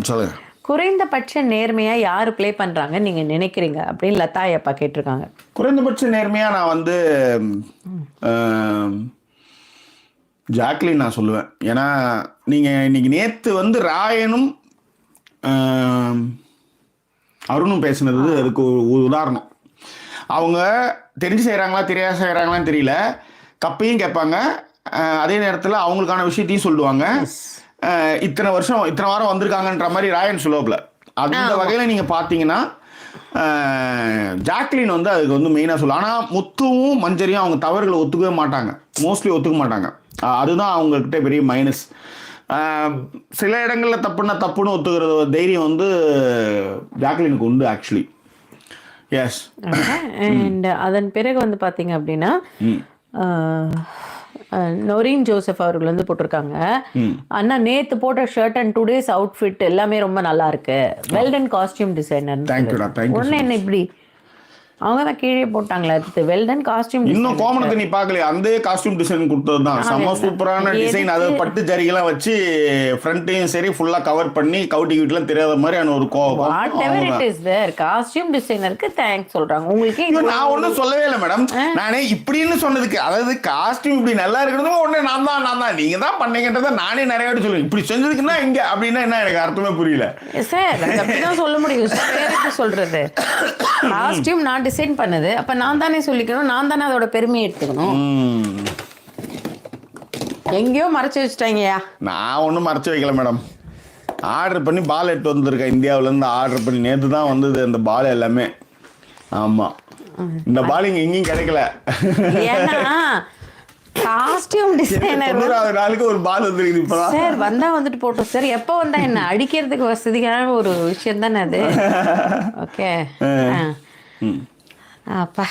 சொல்லுங்க. குறைந்தபட்ச நேர்மையா யாரு பிளே பண்றாங்க நீங்க நினைக்கிறீங்க அப்படின்னு லதா அப்பா கேட்டிருக்காங்க. குறைந்தபட்ச நேர்மையா நான் வந்து ஜாக்லின் நான் சொல்லுவேன். ஏன்னா நீங்கள் இன்னைக்கு நேற்று வந்து ராயனும் அருணும் பேசுனது அதுக்கு ஒரு உதாரணம். அவங்க தெரிஞ்சு செய்கிறாங்களா தெரியாது செய்கிறாங்களான்னு தெரியல, கப்பையும் கேட்பாங்க, அதே நேரத்தில் அவங்களுக்கான விஷயத்தையும் சொல்லுவாங்க. இத்தனை வாரம் வந்திருக்காங்கன்ற மாதிரி ராயன் சொல்லுவாப்புல. அந்த வகையில் நீங்கள் பார்த்தீங்கன்னா ஜாக்லின் வந்து அதுக்கு வந்து மெயினாக சொல்லுவாங்க. ஆனால் முத்துவும் மஞ்சரியும் அவங்க தவறுகளை ஒத்துக்கவே மாட்டாங்க, மோஸ்ட்லி ஒத்துக்க மாட்டாங்க. அதுதான் அவங்கக்கிட்ட பெரிய மைனஸ். சில இடங்களில் தப்புன்னு ஒத்துக்கிறது தைரியம் வந்து ஜாக்லினுக்கு உண்டு ஆக்சுவலி. எஸ். அண்ட் அதன் பிறகு வந்து பார்த்தீங்க அப்படின்னா நொரீன் ஜோசப் அவர்கள் வந்து போட்டிருக்காங்க, அண்ணா நேத்து போட்ட ஷர்ட் அண்ட் 2 days அவுட்ஃபிட் எல்லாமே ரொம்ப நல்லா இருக்கு, வெல்டன் காஸ்டியூம் டிசைனர். ஒன்னு என்ன இப்படி அவங்க தான் கீழே போட்டாங்களா, அடுத்து வெல்டன் காஸ்டியூம். இன்னும் கோமணத்தை நீ பார்க்கலையா, அந்த காஸ்டியூம் டிசைன் கொடுத்தது தான் செம்ம சூப்பரான டிசைன். அது பட்டு ஜரிகெல்லாம் வச்சு ஃப்ரண்ட்டையும் சரி ஃபுல்லா கவர் பண்ணி கவுட்டி வீட்டுலாம் தெரியாத மாதிரியான ஒரு காஸ்டியூம் டிசைனருக்கு தேங்க்ஸ் சொல்றாங்க. உங்களுக்கு நான் ஒன்றும் சொல்லவே இல்லை மேடம், நானே இப்படின்னு சொன்னதுக்கு, அதாவது காஸ்டியூம் இப்படி நல்லா இருக்கிறது உடனே நான் தான் நீங்க தான் பண்ணீங்கன்றத நானே நிறைய வாட்டி சொல்லுவேன். இப்படி செஞ்சதுக்குன்னா இங்க அப்படின்னா என்ன, எனக்கு அர்த்தமே புரியல சார். அப்படிதான் சொல்ல முடியும் சொல்றது. காஸ்டியூம் நான் டிசைன் பண்ணது, அப்ப நான் தானே சொல்லிக்கணும், நான் தானே அதோட பெருமையை எடுத்துக்கணும். எங்கேயோ மறைச்சு வச்சுட்டாங்கயா. நான் ஒன்றும் மறைச்சு வைக்கல மேடம், ஆர்டர் பண்ணி பால் எடுத்து வந்திருக்கேன் இந்தியாவிலேருந்து. ஆர்டர் பண்ணி நேற்று தான் வந்தது அந்த பால் எல்லாமே. ஆமாம், இந்த பால் இங்கே எங்கேயும் கிடைக்கல. காஸ்டியூம் டிசைனர் நாளுக்கு ஒரு பால் வந்துருக்கு. இப்போ சார் வந்தா வந்துட்டு போட்டோம் சார், எப்போ வந்தா என்ன அடிக்கிறதுக்கு வசதியான ஒரு விஷயம் தானே அது. ஓகே அப்பா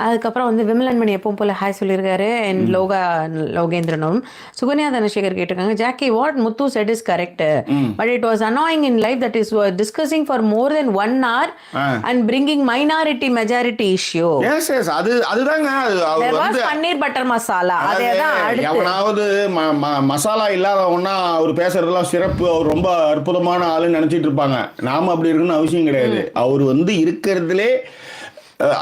அதுக்கப்புறம் வந்து விமலன்மணி எப்பவும் போல ஹாய் சொல்லியிருக்காரு. அண்ட் லோகேந்திரனும் சுகன்யா தனசேகர் கேட்டிருக்காங்க, Jackie what Muthu set is correct, but it was annoying in life that is discussing for more then 1 hour and bringing minority majority issue. அதுதாங்க பன்னீர் பட்டர் மசாலா. அதேதான் எவனாவது மசாலா இல்லாதவனா அவர் பேசுறதுலாம் சிறப்பு, அவர் ரொம்ப அற்புதமான ஆளுன்னு நினைச்சிட்டு இருப்பாங்க. நாம அப்படி இருக்குன்னு அவசியம் கிடையாது. அவர் வந்து இருக்கிறதுலே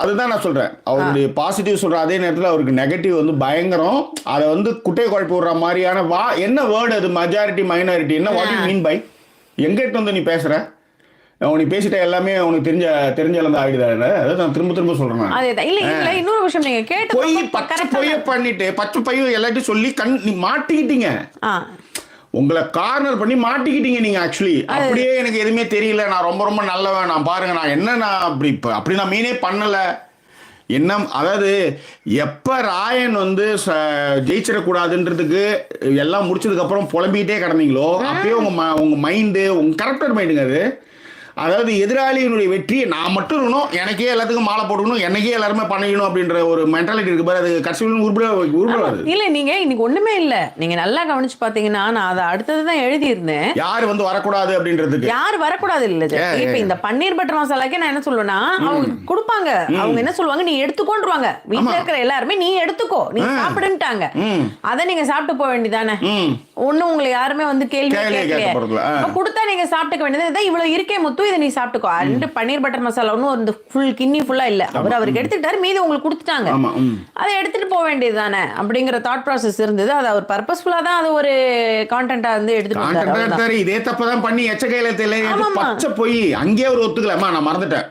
அதுதான் நான் சொல்றேன், அவருடைய பாசிட்டிவ் சொல்ற அதே நேரத்தில் அவருக்கு நெகட்டிவ் வந்து பயங்கரம். அதை வந்து குட்டை குழப்பி விடுற மாதிரியான என்ன வேர்டு அது, மெஜாரிட்டி மைனாரிட்டி என்ன, வாட் யூ மீன் பை, எங்கிட்ட வந்து நீ பேசுற, உனக்கு பேசிட்ட எல்லாமே உனக்கு தெரிஞ்ச ஆகிடுதாரு. அதை நான் திரும்ப சொல்றேன். இன்னொரு விஷயம், நீங்க கேட்டு பச்சை பண்ணிட்டு பச்சை பைய எல்லாத்தையும் சொல்லி நீ மாட்டிக்கிட்டீங்க, உங்களை கார்னர் பண்ணி மாட்டிக்கிட்டீங்க நீங்க. ஆக்சுவலி அப்படியே எனக்கு எதுவுமே தெரியல, நான் ரொம்ப நல்லவன், நான் பாருங்க நான் அப்படி நான் மீனே பண்ணல என்ன. அதாவது எப்ப ராயன் வந்து ஜெயிச்சிடக்கூடாதுன்றதுக்கு எல்லாம் முடிச்சதுக்கு அப்புறம் புலம்பிக்கிட்டே கிடந்தீங்களோ அப்பயே உங்க மைண்டு, உங்க கரெக்டர் மைண்டுங்க அது. அதாவது எதிராளியினுடைய வெற்றியை நான் மட்டும் இருக்கணும், எனக்கே எல்லாத்துக்கும் மாலை போட்டுக்கணும், எனக்கே எல்லாருமே பண்ணிக்கணும் அப்படின்ற ஒரு மென்டாலிட்டி இருக்கு பாரு. அது கட்சிகளும் உருப்படாது. இல்ல நீங்க இன்னைக்கு ஒண்ணுமே இல்ல, நீங்க நல்லா கவனிச்சு பாத்தீங்கன்னா நான் அதை அடுத்ததுதான் எழுதியிருந்தேன், யாரு வந்து வரக்கூடாது அப்படின்றதுக்கு. யார் வரக்கூடாது இல்ல. இப்ப இந்த பன்னீர் பட்டர் மசாலாக்கே நான் என்ன சொல்லுவேன்னா, அவங்க கொடுப்பாங்க, அவங்க என்ன சொல்லுவாங்க, நீ எடுத்துக்கோன்றுவாங்க, வீட்டுல இருக்கிற எல்லாருமே நீ எடுத்துக்கோ, நீ சாப்பிடுன்ட்டாங்க, அதை நீங்க சாப்பிட்டு போக வேண்டியதானே. ஒண்ணும் உங்களை யாருமே வந்து கேள்வி கேட்கல, கொடுத்தா நீங்க சாப்பிட்டுக்க வேண்டியது. இவ்வளவு இருக்கே முத்து, இதை நீ சாப்பிட்டுக்கோ. அண்ட் பன்னீர் பட்டர் மசாலா ஒன்னும் ஃபுல் கிண்ணி ஃபுல்லா இல்ல, அவருக்கு எடுத்துட்டாரு, மீதி உங்களுக்கு கொடுத்துட்டாங்க, அதை எடுத்துட்டு போக வேண்டியது தானே அப்படிங்கிற தாட் ப்ராசஸ் இருந்தது. அது அவர் பர்பஸ்ஃபுல்லா தான் அது ஒரு கான்டென்ட்டா வந்து எடுத்துட்டு இதே தப்பதான் பண்ணி எச்ச கையில பச்சை போய் அங்கேயே அவர் ஒத்துக்கலாமா, நான் மறந்துட்டேன்.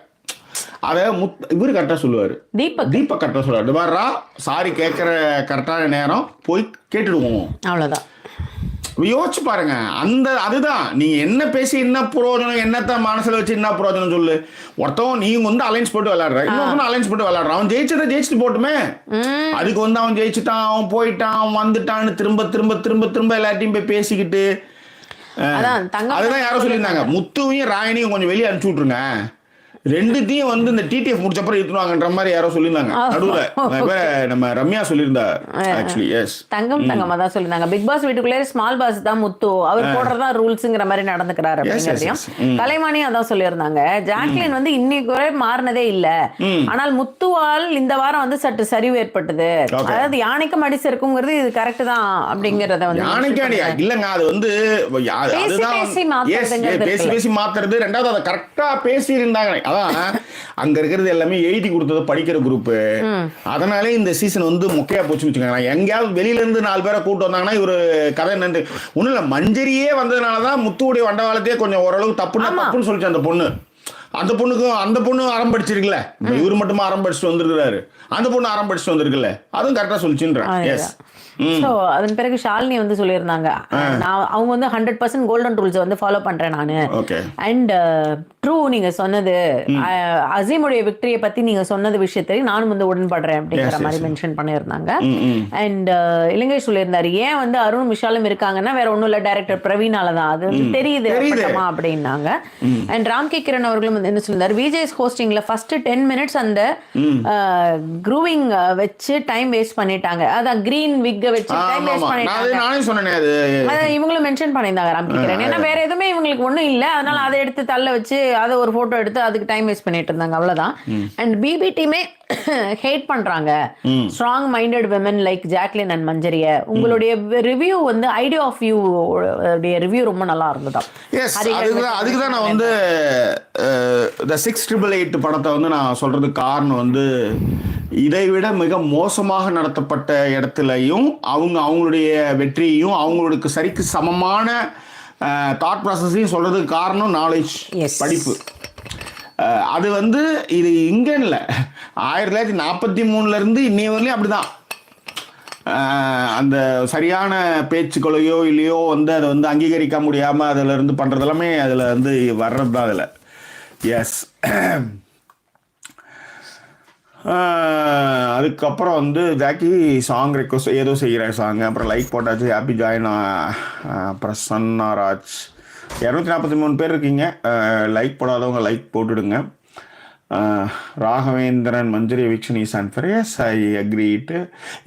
அத இவரு கரெக்டா சொல்லுவாரு, தீபக் கரெக்டா சொல்லுவாரு, வர்றா சாரி கேட்கிற கரெக்டான நேரம் போய் கேட்டுடுவோம், அவ்வளவுதான். யோசிச்சு பாருங்க, அதுதான் நீங்க என்ன பேசி என்ன பிரயோஜனம், என்னத்த மனசுல வச்சு என்ன பிரயோஜனம் சொல்லு. ஒருத்தவன் நீங்க வந்து அலைன்ஸ் போட்டு விளையாடுற, இன்னொருத்தவன் அலைன்ஸ் போட்டு விளையாடுறான், அவன் ஜெயிச்சுட்டு போட்டுமே, அதுக்கு வந்து அவன் ஜெயிச்சுட்டான், அவன் போயிட்டான், அவன் வந்துட்டான்னு திரும்ப எல்லாத்தையும் போய் பேசிக்கிட்டு. அதுதான் யாரும் சொல்லியிருந்தாங்க, முத்துவையும் ராயனையும் கொஞ்சம் வெளியே அனுப்பிச்சு விட்டுருங்க, ரெண்டுத்தையும் வந்து இந்த டிடிஎஃப் முடிச்சப்பறம் எடுத்துவாங்கன்ற மாதிரி யாரோ சொல்லியிருந்தாங்க. நடுவுல நம்ம ரம்யா சொல்லியிருந்தா, ஆக்சுவலி எஸ் தங்கமா தான் சொல்லியிருந்தாங்க. பிக் பாஸ் வீட்டுக்குள்ளே ஸ்மால் பாஸ் தான் முத்து, அவர் போடுறதா ரூல்ஸ்ங்கிற மாதிரி நடந்துக்கிறாரு அப்படிங்கிறதையும் கலைமானியும் அதான் சொல்லியிருந்தாங்க. ஜாக்லின் வந்து இன்னைக்கு வரை மாறினதே இல்ல, ஆனால் முத்துவால் இந்த வாரம் வந்து சற்று சரிவு ஏற்பட்டது. அதாவது யானைக்கும் அடிச்சு இருக்குங்கிறது இது கரெக்ட் தான் அப்படிங்கறத வந்து இல்லங்க, அது வந்து பேசி மாத்துறது. ரெண்டாவது அதை கரெக்டா பேசி இருந்தாங்க. அங்க இருக்கிறது எல்லாமே எழுதி கொடுத்தது படிக்கிற குரூப், அதனாலே இந்த சீசன் வந்து மொக்கையா போச்சுன்னு வச்சுக்கோங்க. எங்கேயாவது வெளியில இருந்து 4 பேரை கூட்டு வந்தாங்கன்னா இவரு கதை என்னன்னு ஒண்ணும் இல்ல, மஞ்சரியே வந்ததுனாலதான் முத்துவுடைய வண்டவாளத்தையே கொஞ்சம் ஓரளவு தப்புன்னு சொல்லிச்சு அந்த பொண்ணு அறம் படிச்சிருக்குல்ல, இவரு மட்டுமா அறம் படிச்சுட்டு வந்திருக்கிறாரு, அந்த பொண்ணு அறம் படிச்சுட்டு வந்திருக்குல்ல, அதுவும் கரெக்டா சொல்லிச்சுன்றேன். எஸ். அதன் பிறகு ஷாலினி வந்து சொல்லியிருந்தாங்க, அவங்க வந்து 100% கோல்டன் ரூல்ஸ் வந்து ஃபாலோ பண்றேன் நானு. அண்ட் ட்ரூ, நீங்க சொன்னது அசீமுடைய விக்டரியை பத்தி நீங்க சொன்னது விஷயத்தை நானும் வந்து உடன்படுறேன் அப்படிங்கிற மாதிரி மென்ஷன் பண்ணியிருந்தாங்க. அண்ட் இலங்கை சொல்லியிருந்தாரு, ஏன் வந்து அருண் விஷாலும் இருக்காங்கன்னா வேற ஒண்ணும் இல்ல, டைரக்டர் பிரவீனாலதான், அது வந்து தெரியுது அப்படின்னாங்க. அண்ட் ராம்கே கிரண் அவர்களும் வந்து என்ன சொல்லியிருந்தாரு, விஜய்ஸ் ஹோஸ்டிங்ல ஃபர்ஸ்ட் 10 minutes அந்த க்ரூவிங் வச்சு டைம் வேஸ்ட் பண்ணிட்டாங்க, அதான் கிரீன் விக் வச்சு டைம் வேஸ்ட் பண்ணிட்டாங்க. இவங்களும் மென்ஷன் பண்ணியிருந்தாங்க ராம்கே கிரண். ஏன்னா வேற எதுவுமே இவங்களுக்கு ஒண்ணும் இல்ல, அதனால அதை எடுத்து தள்ள வச்சு அதை ஒரு போட்டோ எடுத்து அதுக்கு டைம் வேஸ்ட் பண்ணிட்டு இருந்தாங்க, அவ்வளவுதான். அண்ட் பிபி டீமே ஹேட் பண்றாங்க strong minded women like Jacqueline and மஞ்சரிய. உங்களுடைய ரிவ்யூ வந்து ஐடியா ஆஃப் யூ உடைய ரிவ்யூ ரொம்ப நல்லா இருந்ததா. அதுக்கு தான் நான் வந்து the 6888 படத்தை வந்து நான் சொல்றதுக்கு காரணம் வந்து, இதை விட மிக மோசமாக நடத்தப்பட்ட இடத்துலையும் அவங்களுடைய வெற்றியையும் அவங்களுக்கு சரிக்கு சமமான தாட் ப்ராசஸையும் சொல்றதுக்கு காரணம் நாலேஜ், படிப்பு. அது வந்து இது இங்கன்னு இல்லை, 1943 இன்னைய வரலையும் அப்படிதான். அந்த சரியான பேச்சுக்களையோ இல்லையோ வந்து அதை வந்து அங்கீகரிக்க முடியாமல் அதில் இருந்து பண்ணுறது எல்லாமே அதில் வந்து வர்றது தான் அதில். எஸ். அதுக்கப்புறம் வந்து ஜாக்கி சாங் ரெக்வஸ்ட் ஏதோ செய்கிற சாங், அப்புறம் லைக் போட்டாச்சு, ஹாப்பி ஜாயின் பிரசன்னா ராஜ். 243 பேர் இருக்கீங்க, லைக் போடாதவங்க லைக் போட்டுடுங்க. Raghavendran Manjari eviction is unfair. Yes, I agreed.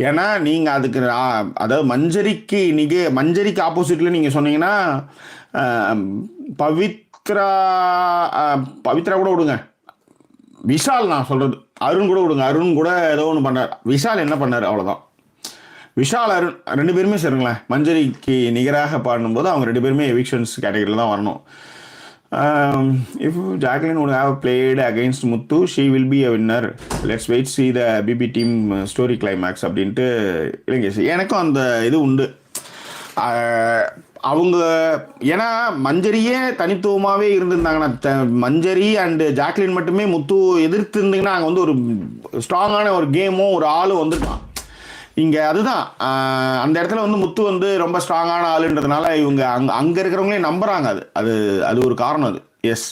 ஏன்னா நீங்கள் அதுக்கு அதாவது மஞ்சரிக்கு ஆப்போசிட்டில் நீங்கள் சொன்னீங்கன்னா பவித்ரா கூட விடுங்க, விஷால் நான் சொல்கிறது, அருண் கூட விடுங்க. அருண் கூட ஏதோ ஒன்று பண்ணார், விஷால் என்ன பண்ணார் அவ்வளோதான். விஷால் அருண் 2 பேருமே சரிங்களேன், மஞ்சரிக்கு நிகராக பாடும்போது அவங்க 2 பேருமே எவிக்ஷன்ஸ் கேட்டகரியில் தான் வரணும். If Jacqueline would have played against Muthu, she will be a winner. Let's wait see the BB team story climax அப்படின்ட்டு இல்லைங்க. எனக்கும் அந்த இது உண்டு. அவங்க ஏன்னா மஞ்சரியே தனித்துவமாகவே இருந்திருந்தாங்கன்னா, மஞ்சரி அண்டு ஜாக்லின் மட்டுமே முத்து எதிர்த்து இருந்தீங்கன்னா அங்கே வந்து ஒரு ஸ்ட்ராங்கான ஒரு கேமும் ஒரு ஆளும் வந்துருக்கான். இங்கே அதுதான் அந்த இடத்துல வந்து முத்து வந்து ரொம்ப ஸ்ட்ராங்கான ஆளுன்றதுனால இவங்க அங்கே இருக்கிறவங்களே நம்புகிறாங்க. அது ஒரு காரணம் அது. எஸ்.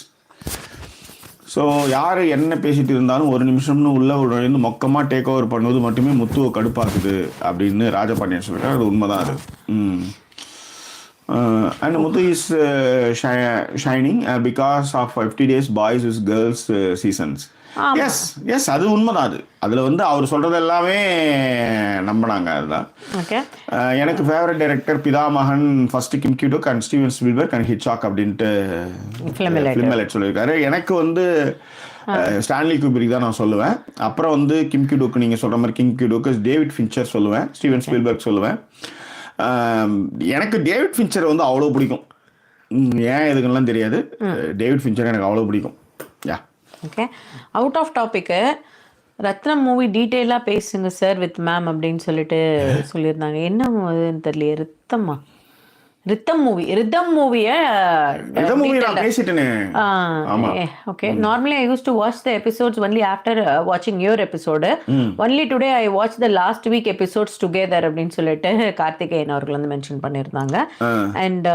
ஸோ யார் என்ன பேசிட்டு இருந்தாலும் ஒரு நிமிஷம்னு உள்ள மொக்கமாக டேக் ஓவர் பண்ணுவது மட்டுமே முத்துவை கடுப்பாக்குது அப்படின்னு ராஜபாண்டியன் சொல்லிட்டார். அது உண்மைதான் அது. And Muthu is shining because of 50 Days Boys with Girls seasons. Yes அது உண்மைதான். அதில் வந்து அவர் சொல்கிறது எல்லாமே நம்பினாங்க. அதுதான் எனக்கு favourite director Pithamagan first Kim Kiduk and Steven Spielberg and Hitchcock அப்படின்ட்டு ஃபிலிம் சொல்லியிருக்காரு. எனக்கு வந்து ஸ்டான்லி குப்ரிக் தான் நான் சொல்லுவேன். அப்புறம் வந்து கிம் கியூடோக்கு நீங்கள் சொல்கிற மாதிரி கிம் கியூடோக்கு டேவிட் ஃபின்ச்சர் சொல்லுவேன், ஸ்டீவன் ஸ்பீல்பர்க் சொல்லுவேன். எனக்கு டேவிட் ஃபின்ச்சர் வந்து அவ்வளோ பிடிக்கும். ஏன் எதுக்குலாம் தெரியாது, டேவிட் ஃபின்ச்சர் எனக்கு அவ்வளோ பிடிக்கும். Ya okay. Out of topic Ratnam movie டீட்டெயிலாக பேசுங்க சார் வித் மேம் அப்படின்னு சொல்லிட்டு சொல்லியிருந்தாங்க. என்ன அதுன்னு தெரியல. ரித்தம் மூவியை okay. Normally I use to watch the episodes only after வாட்சிங் your episode. Only today I watch the last week episodes together அப்படின்னு சொல்லிட்டு கார்த்திகேயன் அவர்கள் வந்து மென்ஷன் பண்ணியிருந்தாங்க. அண்ட்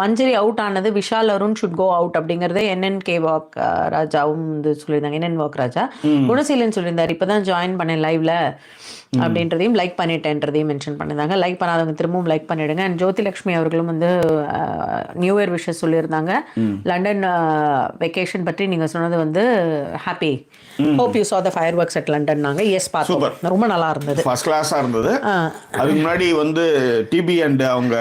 மஞ்சரி அவுட் ஆனது Vishal Arun should go out அப்படிங்கறத NNK வாக் ராஜாவும் வந்து சொல்லியிருந்தாங்க. NN வாக் ராஜா குணசீலன் சொல்லியிருந்தாரு, இப்பதான் ஜாயின் பண்ணேன் லைவ்ல அப்படின்றதையும் லைக் பண்ணிட்டேன்றதையும் மென்ஷன் பண்ணியிருந்தாங்க. லைக் பண்ணாதவங்க திரும்பவும் லைக் பண்ணிடுங்க. அண்ட் ஜோதிலட்சுமி அவர்களும் வந்து நியூ இயர் விஷஸ் சொல்லியிருந்தாங்க. லண்டன் வெக்கேஷன் பற்றி நீங்க சொன்னது வந்து happy, hope you saw the fireworks at London. நாங்க எஸ் பார்த்தோம், ரொம்ப நல்லா இருந்தது, ஃபர்ஸ்ட் கிளாஸா இருந்தது. அதுக்கு முன்னாடி வந்து டிபி அண்ட் அவங்க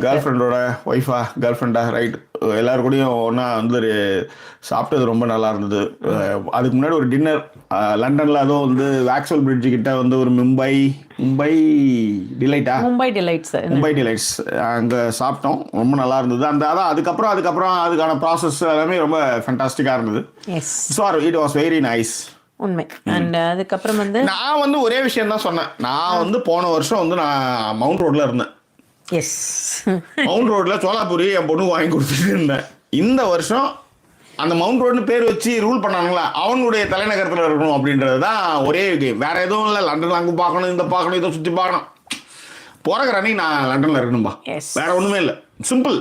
கேர்ள் ஃப்ரெண்டோட ஒய்ஃபா கேர்ள் ஃப்ரெண்டா ரைட் எல்லாரும் கூடயும் ஒன்றா வந்து சாப்பிட்டது ரொம்ப நல்லா இருந்தது. அதுக்கு முன்னாடி ஒரு டின்னர் லண்டனில் அதுவும் வந்து வேக்ஸ்வெல் பிரிட்ஜு கிட்ட வந்து ஒரு மும்பை டிலைட்ஸ் அங்கே சாப்பிட்டோம், ரொம்ப நல்லா இருந்தது. அதுக்கப்புறம் அதுக்கான ப்ராசஸ் எல்லாமே ரொம்ப ஃபேண்டாஸ்டிக்காக இருந்தது. It was very nice. உண்மை. அண்ட் அதுக்கப்புறம் வந்து நான் வந்து ஒரே விஷயம் தான் சொன்னேன். நான் வந்து போன வருஷம் வந்து நான் மவுண்ட் ரோட்ல இருந்தேன். எஸ், மவுண்ட் ரோட்ல சோலாபூரி என் பொண்ணுக்கு வாங்கி கொடுத்துட்டு இருந்தேன். இந்த வருஷம் அந்த மவுண்ட் ரோடுன்னு பேர் வச்சு ரூல் பண்ணாங்களா, அவனுடைய தலைநகரத்தில் இருக்கணும் அப்படின்றது தான் ஒரே கேம். வேற எதுவும் இல்லை. லண்டன்ல அங்கே பார்க்கணும், இந்த பார்க்கணும், இதை சுற்றி பார்க்கணும். போறக்கிற அன்னைக்கு நான் லண்டன்ல இருக்கணும்பா, வேற ஒண்ணுமே இல்லை. சிம்பிள்.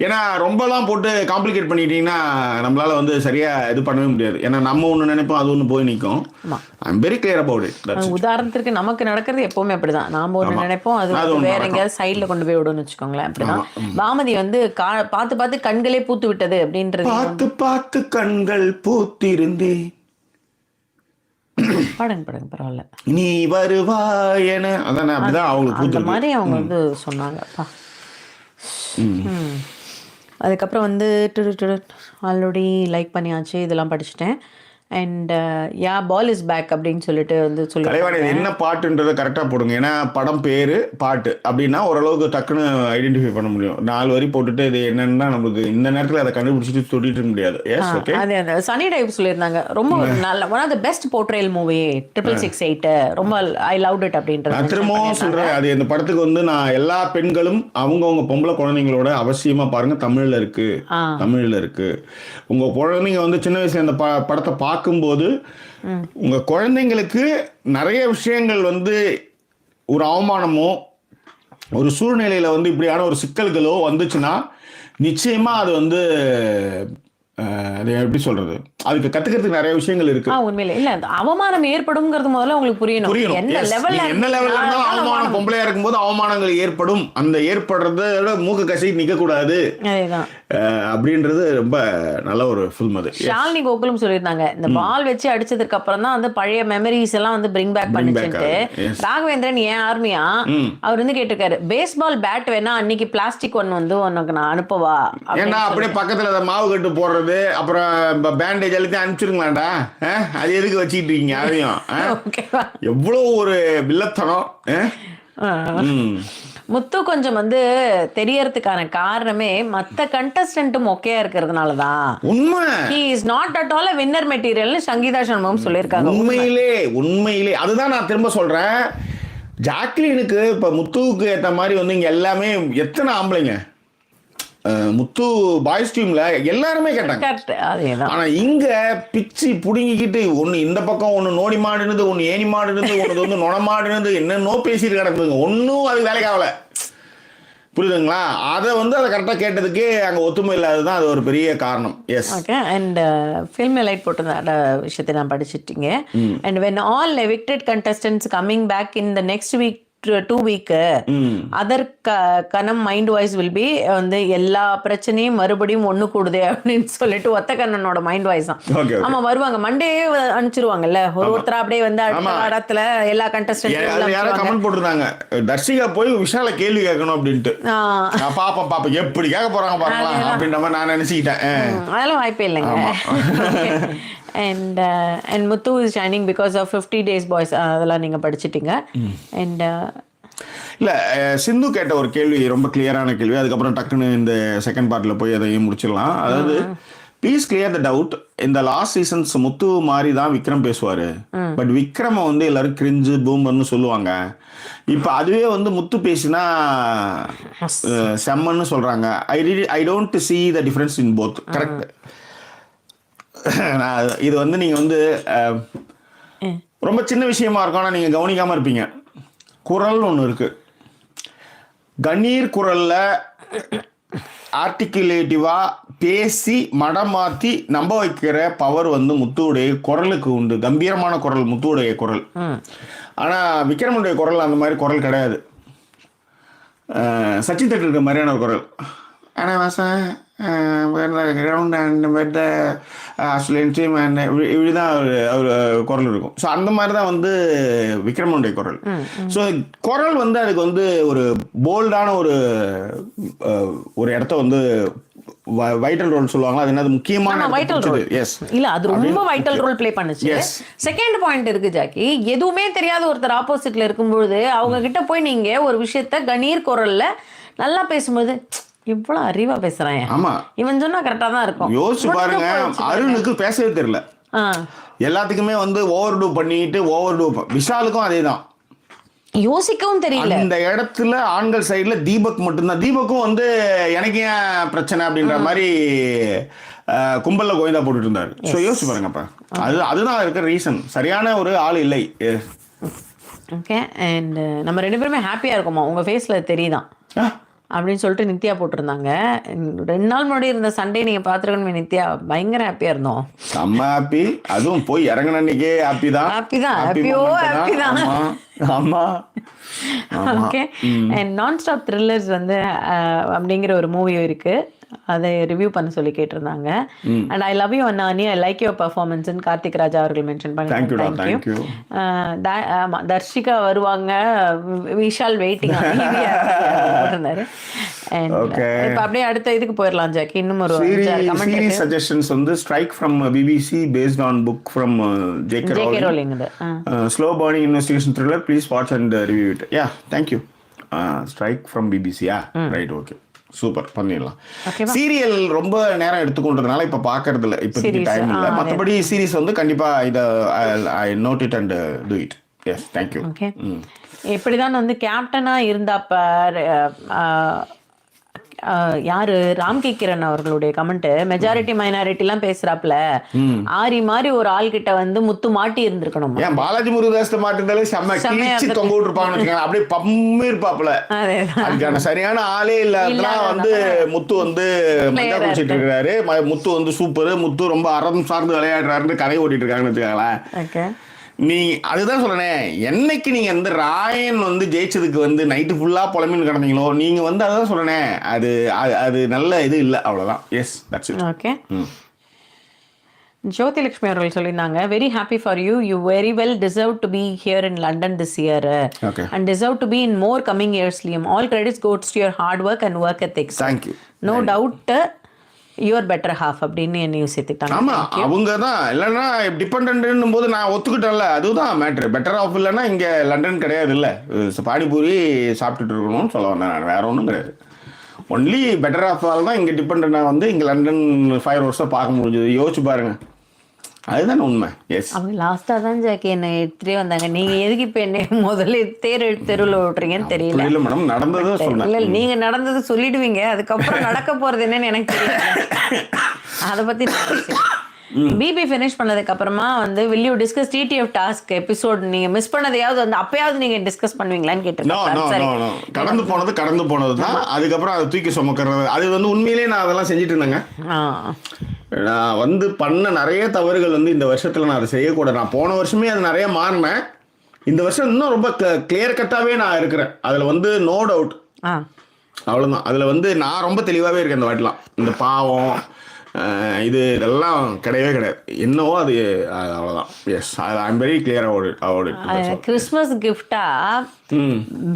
ஏன்னா ரொம்பலாம் போட்டு காம்ப்ளிகேட் பண்ணிட்டீங்கன்னா நம்மளால வந்து சரியா இது பண்ணவே முடியாது. ஏன்னா நம்ம ஒன்று நினைப்போம், அது ஒன்று போய் நிற்கும். I am very clear about it. உதாரணத்திற்கு நமக்கு நடக்கிறது எப்பவுமே அப்படிதான். நாம ஒன்று நினைப்போம், அது வேற எங்கேயாவது சைட்ல கொண்டு போய் விடுன்னு வச்சுக்கோங்களேன். அப்படிதான் பாமதி வந்து பார்த்து பார்த்து கண்களே பூத்து விட்டது அப்படின்றது. பார்த்து பார்த்து கண்கள் பூத்திருந்தேன். பாடுங்க பரவாயில்ல. நீ வருவாயன அதானே, அப்படிதான் அவங்களுக்கு அந்த மாதிரி அவங்க வந்து சொன்னாங்கப்பா. அதுக்கப்புறம் வந்து ஆல்ரெடி லைக் பண்ணியாச்சு, இதெல்லாம் படிச்சுட்டேன். And ya ball is back அப்படின்னு சொல்லிட்டு வந்து சொல்லி என்ன பாட்டுன்றதை கரெக்டாக போடுங்க. ஏன்னா படம் பேரு பாட்டு அப்படின்னா ஓரளவுக்கு டக்குன்னு ஐடென்டிஃபை பண்ண முடியும். 4 வரி போட்டுட்டு இது என்னன்னா நமக்கு இந்த நேரத்தில் அதை கண்டுபிடிச்சிட்டு தொட்டிட்டு இருக்க முடியாது. அதே அந்த சனி டைவ் சொல்லியிருந்தாங்க, ரொம்ப நல்ல one of the best portrayal movie 666 ரொம்ப ஐ லவ்ட் இட் அப்படின்றது. நான் திரும்பவும் சொல்றேன், அது இந்த படத்துக்கு வந்து நான் எல்லா பெண்களும் அவங்கவுங்க பொம்பளை குழந்தைங்களோட அவசியமா பாருங்க. தமிழ்ல இருக்கு. உங்க குழந்தைங்க வந்து சின்ன வயசுல இந்த படத்தை பார்க்கும்போது உங்க குழந்தைங்களுக்கு நிறைய விஷயங்கள் வந்து ஒரு அவமானமோ ஒரு சூழ்நிலையில வந்து இப்படியான ஒரு சிக்கல்களோ வந்துச்சுன்னா நிச்சயமா அது வந்து எப்படி சொல்றது, அதுக்கு கத்துக்கிறதுக்கு நிறைய விஷயங்கள் இருக்கு. உண்மையில இல்ல அவமானம் ஏற்படும்ங்கிறது முதல்ல உங்களுக்கு புரியணும். என்ன லெவல்ல இருந்தாலும் அவமானம் பொம்பளையா இருக்கும்போது அவமானங்கள் ஏற்படும். அந்த ஏற்படுறத மூக்கு கசி நிக்க கூடாது. அப்படின்றது ரொம்ப நல்ல ஒரு ஃபில்ம் அது. ஷாலினி கோகுலும் சொல்லியிருந்தாங்க இந்த பால் வச்சு அடிச்சதுக்கு அப்புறம் தான் வந்து பழைய மெமரிஸ் எல்லாம் வந்து பிரிங் பேக் பண்ணிச்சுட்டு. ராகவேந்திரன் ஏன் ஆர்மியா அவர் வந்து கேட்டிருக்காரு, பேஸ்பால் பேட் வேணா அன்னைக்கு பிளாஸ்டிக் ஒன்னு வந்து உனக்கு நான் அனுப்பவா, ஏன்னா அப்படியே பக்கத்துல மாவு கட்டு போடுறது அப்புறம் பேண்டேஜ் எல்லாத்தையும் அனுப்பிச்சிருங்களாண்டா, அது எதுக்கு வச்சுக்கிட்டு இருக்கீங்க அதையும்? எவ்வளவு ஒரு வில்லத்தனம். முத்து கொஞ்சம் வந்து தெரியறதுக்கான காரணமே மத்த கண்டஸ்டன்ட்டும் மொக்கையா இருக்கிறதுனால தான். உண்மை. he is not at all a winner material Sangeetha Shanmugam சொல்லியிருக்காங்க. உண்மையிலே அதுதான் நான் திரும்ப சொல்றேன். ஜாக்லினுக்கு இப்ப முத்துவுக்கு ஏத்த மாதிரி வந்து இங்க எல்லாமே எத்தனை ஆம்பளைங்க முத்து பாய்ஸ் டீம்ல எல்லாருமே கேட்டாங்க. ஆனா இங்க பிச்சு புடுங்கிக்கிட்டு ஒண்ணு இந்த பக்கம் ஒண்ணு நோடி மாடுனது, ஒண்ணு ஏனி மாடுனது, ஒண்ணு வந்து நொன மாடுனது, என்னென்னோ பேசிட்டு கிடக்குதுங்க. ஒன்னும் அது வேலைக்காகல, புரியுதுங்களா? அதை வந்து அதை கரெக்டாக கேட்டதுக்கே அங்கே ஒத்துமை இல்லாததுதான் அது ஒரு பெரிய காரணம். Yes. Okay. And film light போட்ட விஷயத்தை நான் படிச்சுட்டீங்க. And when all evicted contestants coming back in the next week 2 week other கனம் மைண்ட் வாய்ஸ் வில் பி வந்து எல்லா பிரச்சனையும் மறுபடியும் ஒண்ணு கூடுதே அப்படின்னு சொல்லிட்டு ஒத்த கண்ணனோட மைண்ட் வாய்ஸ் தான். ஆமா வருவாங்க, மண்டே அனுப்பிச்சிருவாங்கல்ல ஒருத்தரா அப்படியே வந்து அடுத்த வாரத்துல எல்லா கண்டஸ்டன்ட் கமெண்ட் போட்டுருந்தாங்க, தர்ஷிகா போய் விஷால கேள்வி கேட்கணும் அப்படின்ட்டு. பாப்பா எப்படி கேட்க போறாங்க பாருங்களா அப்படின்ற மாதிரி நான் நினைச்சுக்கிட்டேன். அதெல்லாம் வாய்ப்பே இல்லைங்க. and Muthu is shining because of 50 days boys அதெல்லாம் நீங்க படிச்சிட்டீங்க. and இல்ல சிந்து கேட்ட ஒரு கேள்வி ரொம்ப கிளியரான கேள்வி, அதுக்கப்புறம் டக்குன்னு இந்த செகண்ட் பார்ட்ல போய் அதையும் முடிச்சிடலாம். அதாவது ப்ளீஸ் கிளியர் த டவுட், இந்த லாஸ்ட் சீசன்ஸ் முத்து மாதிரி தான் விக்ரம் பேசுவாரு, பட் விக்ரம வந்து எல்லாரும் கிரிஞ்சு பூமர்னு சொல்லுவாங்க. இப்ப அதுவே வந்து முத்து பேசினா செம்மன்னு சொல்றாங்க. I don't see the difference in both. Correct. இது வந்து நீங்க வந்து ரொம்ப சின்ன விஷயமா இருக்கும், ஆனா நீங்க கவனிக்காம இருப்பீங்க. குரல் ஒண்ணு இருக்கு, கணீர் குரல்ல ஆர்டிகுலேட்டிவா பேசி மடமாத்தி நம்ப வைக்கிற பவர் வந்து முத்துவுடைய குரலுக்கு உண்டு. கம்பீரமான குரல் முத்துவுடைய குரல். ஆனா விக்ரமுடைய குரல் அந்த மாதிரி குரல் கிடையாது. சச்சின் தட்டு இருக்க மாதிரியான ஒரு குரல். ஆனால் Vasan ground and bed team and இப்படிதான் அவர் குரல் இருக்கும். ஸோ அந்த மாதிரி தான் வந்து விக்ரமனுடைய குரல். ஸோ குரல் வந்து அதுக்கு வந்து ஒரு போல்டான ஒரு இடத்த வந்து வைட்டல் ரோல் சொல்லுவாங்க. அது என்னது முக்கியமான வைட்டல் ரோல். எஸ். இல்ல அது ரொம்ப வைட்டல் ரோல் ப்ளே பண்ணுச்சு. செகண்ட் பாயிண்ட் இருக்கு ஜாக்கி, எதுவுமே தெரியாத ஒருத்தர் ஆப்போசிட்ல இருக்கும்போது அவங்க கிட்ட போய் நீங்க ஒரு விஷயத்த கணீர் குரல்ல நல்லா பேசும்போது இவ்வளவு அறிவா பேசுறான், ஆமா இவன் சொன்னா கரெக்டா தான் இருக்கும். யோசிச்சு பாருங்க, அருணுக்கு பேசவே தெரியல, எல்லாத்துக்குமே வந்து ஓவர் டூ பண்ணிட்டு ஓவர் டூ. விஷாலுக்கும் அதேதான், யோசிக்கவும் தெரியல. இந்த இடத்துல ஆண்கள் சைடுல தீபக் மட்டும்தான். தீபக்கும் வந்து எனக்கு ஏன் பிரச்சனை அப்படின்ற மாதிரி கும்பல்ல கோயந்தா போட்டுட்டு இருந்தாரு. ஸோ யோசிச்சு பாருங்கப்பா, அதுதான் இருக்கிற ரீசன். சரியான ஒரு ஆள் இல்லை. ஓகே. அண்ட் நம்ம 2 பேருமே ஹாப்பியா இருக்கோமா, உங்க ஃபேஸ்ல தெரியுதான் அப்படின்னு சொல்லிட்டு நித்யா போட்டிருந்தாங்க. 2 நாள் முன்னாடி இருந்த சண்டே நீங்க பாத்துருக்கணும். நித்யா பயங்கர ஹாப்பியா இருந்தோம். செம்ம ஹாப்பி. அதுவும் போய் இறங்கின அன்னைக்கே ஹாப்பி தான். ஆமா. ஓகே. அண்ட் நான் ஸ்டாப் த்ரில்லர்ஸ் வந்து அப்படிங்கிற ஒரு மூவி இருக்கு, அதை ரிவ்யூ பண்ண சொல்லி கேட்டிருந்தாங்க. அண்ட் ஐ லவ் யூ அண்ணானி, I like your performance Karthik Raja அவர்கள் மென்ஷன் பண்ணி. தேங்க்யூ. தர்ஷிகா வருவாங்க, விஷால் வெயிட்டிங் இருந்தாரு. இப்ப அப்படியே அடுத்த இதுக்கு போயிடலாம் ஜாக்கி. இன்னும் ஒரு சீரிஸ் சஜஷன்ஸ் வந்து strike from BBC based on book from JK rolling. Slow burning investigation thriller, please watch and review it. Yeah, thank you. Strike from BBC. Right, okay, super, பண்ணிடலாம். சீரியல் ரொம்ப நேரம் எடுத்துக்கொண்டதுனால இப்ப பாக்குறது இல்ல, இப்ப டைம் இல்ல. மற்றபடி சீரிஸ் வந்து கண்டிப்பா இத I note it and do it. Yes, thank you. Okay. எப்படிதான் வந்து கேப்டனா இருந்தாப்ப யாரு ராம்கி கிரண் அவர்களுடைய கமெண்ட், மெஜாரிட்டி மைனாரிட்டி எல்லாம் பேசுறாப்ல, ஆரி மாதிரி ஒரு ஆள் கிட்ட வந்து முத்து மாட்டி இருந்திருக்கணும். ஏன் பாலாஜி முருகதாஸ் மாட்டிருந்தாலே செம்ம கிழிச்சு தொங்க விட்டுருப்பாங்க, அப்படியே பம்மி இருப்பாப்ல. அதுக்கான சரியான ஆளே இல்லாதான் வந்து முத்து வந்து மஞ்சா குடிச்சிட்டு இருக்காரு. முத்து வந்து சூப்பர், முத்து ரொம்ப அறம் சார்ந்து விளையாடுறாருன்னு கதை ஓட்டிட்டு இருக்காங்கன்னு வச்சுக்காங்களேன். நீ அதுதான் சொல்றேன், என்னைக்கு நீங்க வந்து ராயன் வந்து ஜெயிச்சதுக்கு வந்து நைட்டு ஃபுல்லா புலம்பின்னு கிடந்தீங்களோ, நீங்க வந்து அதான் சொல்றேன், அது நல்ல இது இல்லை, அவ்வளவுதான். Yes, that's it. Okay. Jothilakshmi அவர்கள் சொல்லியிருந்தாங்க, very happy for you, you very well deserve to be here in London this year and deserve to be in more coming இயர்ஸ்லியும். All credits goes to your hard work and work ethics. Thank you. No doubt your better half அப்படின்னு என்ன சேர்த்துட்டாங்க. ஆமா, அவங்க தான் இல்லைன்னா டிபெண்ட்னும் போது நான் ஒத்துக்கிட்டேன்ல, அதுதான் மேட்ரு. பெட்டர் ஆஃப் இல்லைன்னா இங்கே லண்டன் கிடையாது, இல்லை பானிபூரி சாப்பிட்டுட்டு இருக்கணும்னு சொல்ல வந்தேன் நான், வேற ஒன்றும் கிடையாது. ஒன்லி பெட்டர் ஆஃப் ஆல் தான் இங்கே டிபெண்டாக வந்து இங்கே லண்டன் 5 வருஷம் பார்க்க முடிஞ்சது. யோசிச்சு பாருங்க, அதுதான் உண்மை. எஸ், அவங்க லாஸ்டா தான் ஜாக்கி என்ன எடுத்துட்டே வந்தாங்க. நீங்க எதுக்கு இப்ப என்ன முதல்ல தெருவில் விட்டுறீங்கன்னு தெரியல. இல்ல மேடம், நடந்ததை சொன்னேன். இல்ல நீங்க நடந்தது சொல்லிடுவீங்க, அதுக்கப்புறம் நடக்க போறது என்னன்னு எனக்கு தெரியல. அதை பத்தி பிபி ஃபினிஷ் பண்ணதுக்கு அப்புறமா வந்து will you discuss TTF task episode நீங்க மிஸ் பண்ணதையாவது வந்து அப்பயாவது நீங்க டிஸ்கஸ் பண்ணுவீங்களான்னு கேட்டிருக்கேன். கடந்து போனது தான். அதுக்கப்புறம் அதை தூக்கி சுமக்கிறது, அது வந்து உண்மையிலேயே நான் அதெல்லாம் செஞ்சுட்டு இருந்தேங்க. நான் வந்து பண்ண நிறைய தவறுகள் வந்து இந்த வருஷத்துல நான் அதை செய்யக்கூடாது. நான் போன வருஷமே அது நிறைய மாறினேன். இந்த வருஷம் இன்னும் ரொம்ப கிளியர் கட்டாவே நான் இருக்கிறேன். அதுல வந்து நோ டவுட், அவ்வளவுதான். அதுல வந்து நான் ரொம்ப தெளிவாவே இருக்கேன் இந்த வாட்டிலாம். இந்த பாவம் இதெல்லாம் கிடையவே கிடையாது. என்னவோ அது அவ்வளோதான். Yes, I am very clear about it. Christmas கிஃப்டா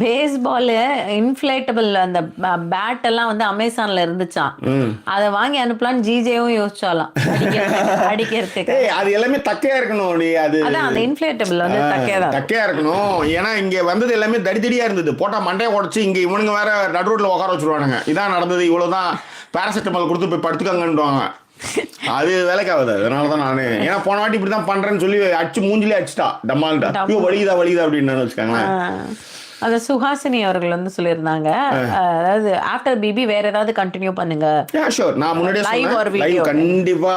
பேஸ்பால் இன்ஃப்ளேட்டபிள் அந்த பேட் எல்லாம் வந்து அமேசான்ல இருந்துச்சான். அதை வாங்கி அனுப்பலான்னு ஜிஜேவும் யோசிச்சாலாம் அடிக்கிறதுக்கு. அது எல்லாமே தக்கையா இருக்கணும். அது அந்த இன்ஃப்ளேட்டபிள் வந்து தக்கையா இருக்கணும். ஏன்னா இங்க வந்தது எல்லாமே தடித்தடியா இருந்தது. போட்டா மண்டையை உடச்சு இங்க இவனுங்க வேற நடு ரோட்ல உட்கார வச்சிருவானுங்க. இதான் நடந்தது. இவ்வளவுதான், பேராசிட்டமால் கொடுத்து போய் படுத்துக்காங்கன்னுவாங்க. அது வேலைக்காகுது. அதனாலதான் நானு, ஏன்னா போன வாட்டி இப்படிதான் பண்றேன்னு சொல்லி அடிச்சு மூஞ்சிலே அடிச்சுட்டா டம்மால்டா, ஐயோ வலிதா அப்படின்னு வச்சுக்காங்களேன். அது சுஹாசினி அவர்கள் வந்து சொல்லியிருந்தாங்க, அதாவது ஆஃப்டர் பிபி வேற ஏதாவது கண்டினியூ பண்ணுங்க. ஷூர், நான் முன்னாடியே லைவ் கண்டிப்பா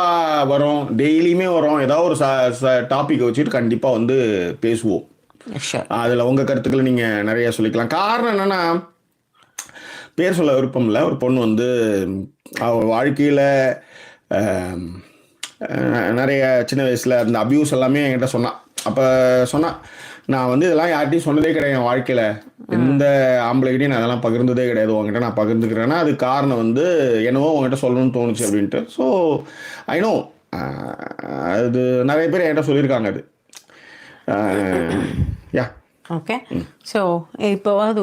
வரும், டெய்லியுமே வரும். ஏதாவது ஒரு டாபிக் வச்சுட்டு கண்டிப்பா வந்து பேசுவோம். அதுல உங்க கருத்துக்களை நீங்க நிறைய சொல்லிக்கலாம். காரணம் என்னன்னா, பேர் சொல்ல விருப்பம் இல்லை. ஒரு பொண்ணு வந்து அவள் வாழ்க்கையில் நிறைய சின்ன வயசில் அந்த அபியூஸ் எல்லாமே என்கிட்ட சொன்னான். அப்போ சொன்னான், நான் வந்து இதெல்லாம் யார்கிட்டையும் சொன்னதே கிடையாது என் வாழ்க்கையில், எந்த ஆம்பளைகிட்டையும் நான் அதெல்லாம் பகிர்ந்ததே கிடையாது. உங்ககிட்ட நான் பகிர்ந்துக்கிறேன்னா அது காரணம் வந்து என்னவோ உங்ககிட்ட சொல்லணும்னு தோணுச்சு அப்படின்ட்டு. ஸோ ஐ நோ, அது நிறைய பேர் என்கிட்ட சொல்லியிருக்காங்க. அது யா ஓகே. ஸோ இப்போவாது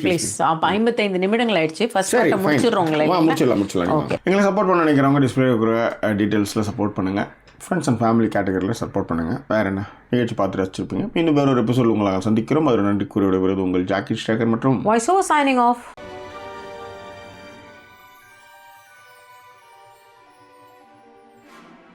ப்ளீஸ் 55 நிமிடங்கள் ஆயிடுச்சு. ஃபர்ஸ்ட் முடிச்சிடலாம். எங்களை சப்போர்ட் பண்ண நினைக்கிறவங்க டிஸ்பிளே இருக்கிற டீட்டெயில்ஸில் சப்போர்ட் பண்ணுங்கள். ஃப்ரெண்ட்ஸ் அண்ட் ஃபேமிலி கேட்டகரியில் சப்போர்ட் பண்ணுங்கள். வேறு என்ன நிகழ்ச்சி பார்த்துட்டு வச்சுருப்பீங்க. இன்னும் வேறு ஒரு எபிசோட் உங்களாக சந்திக்கிறோம். அது நன்றி கூறிய விடுவது உங்கள் ஜாக்கி ஸ்டேக்கர் மற்றும் வாய்ஸ் ஓவர் சைனிங் ஆஃப்.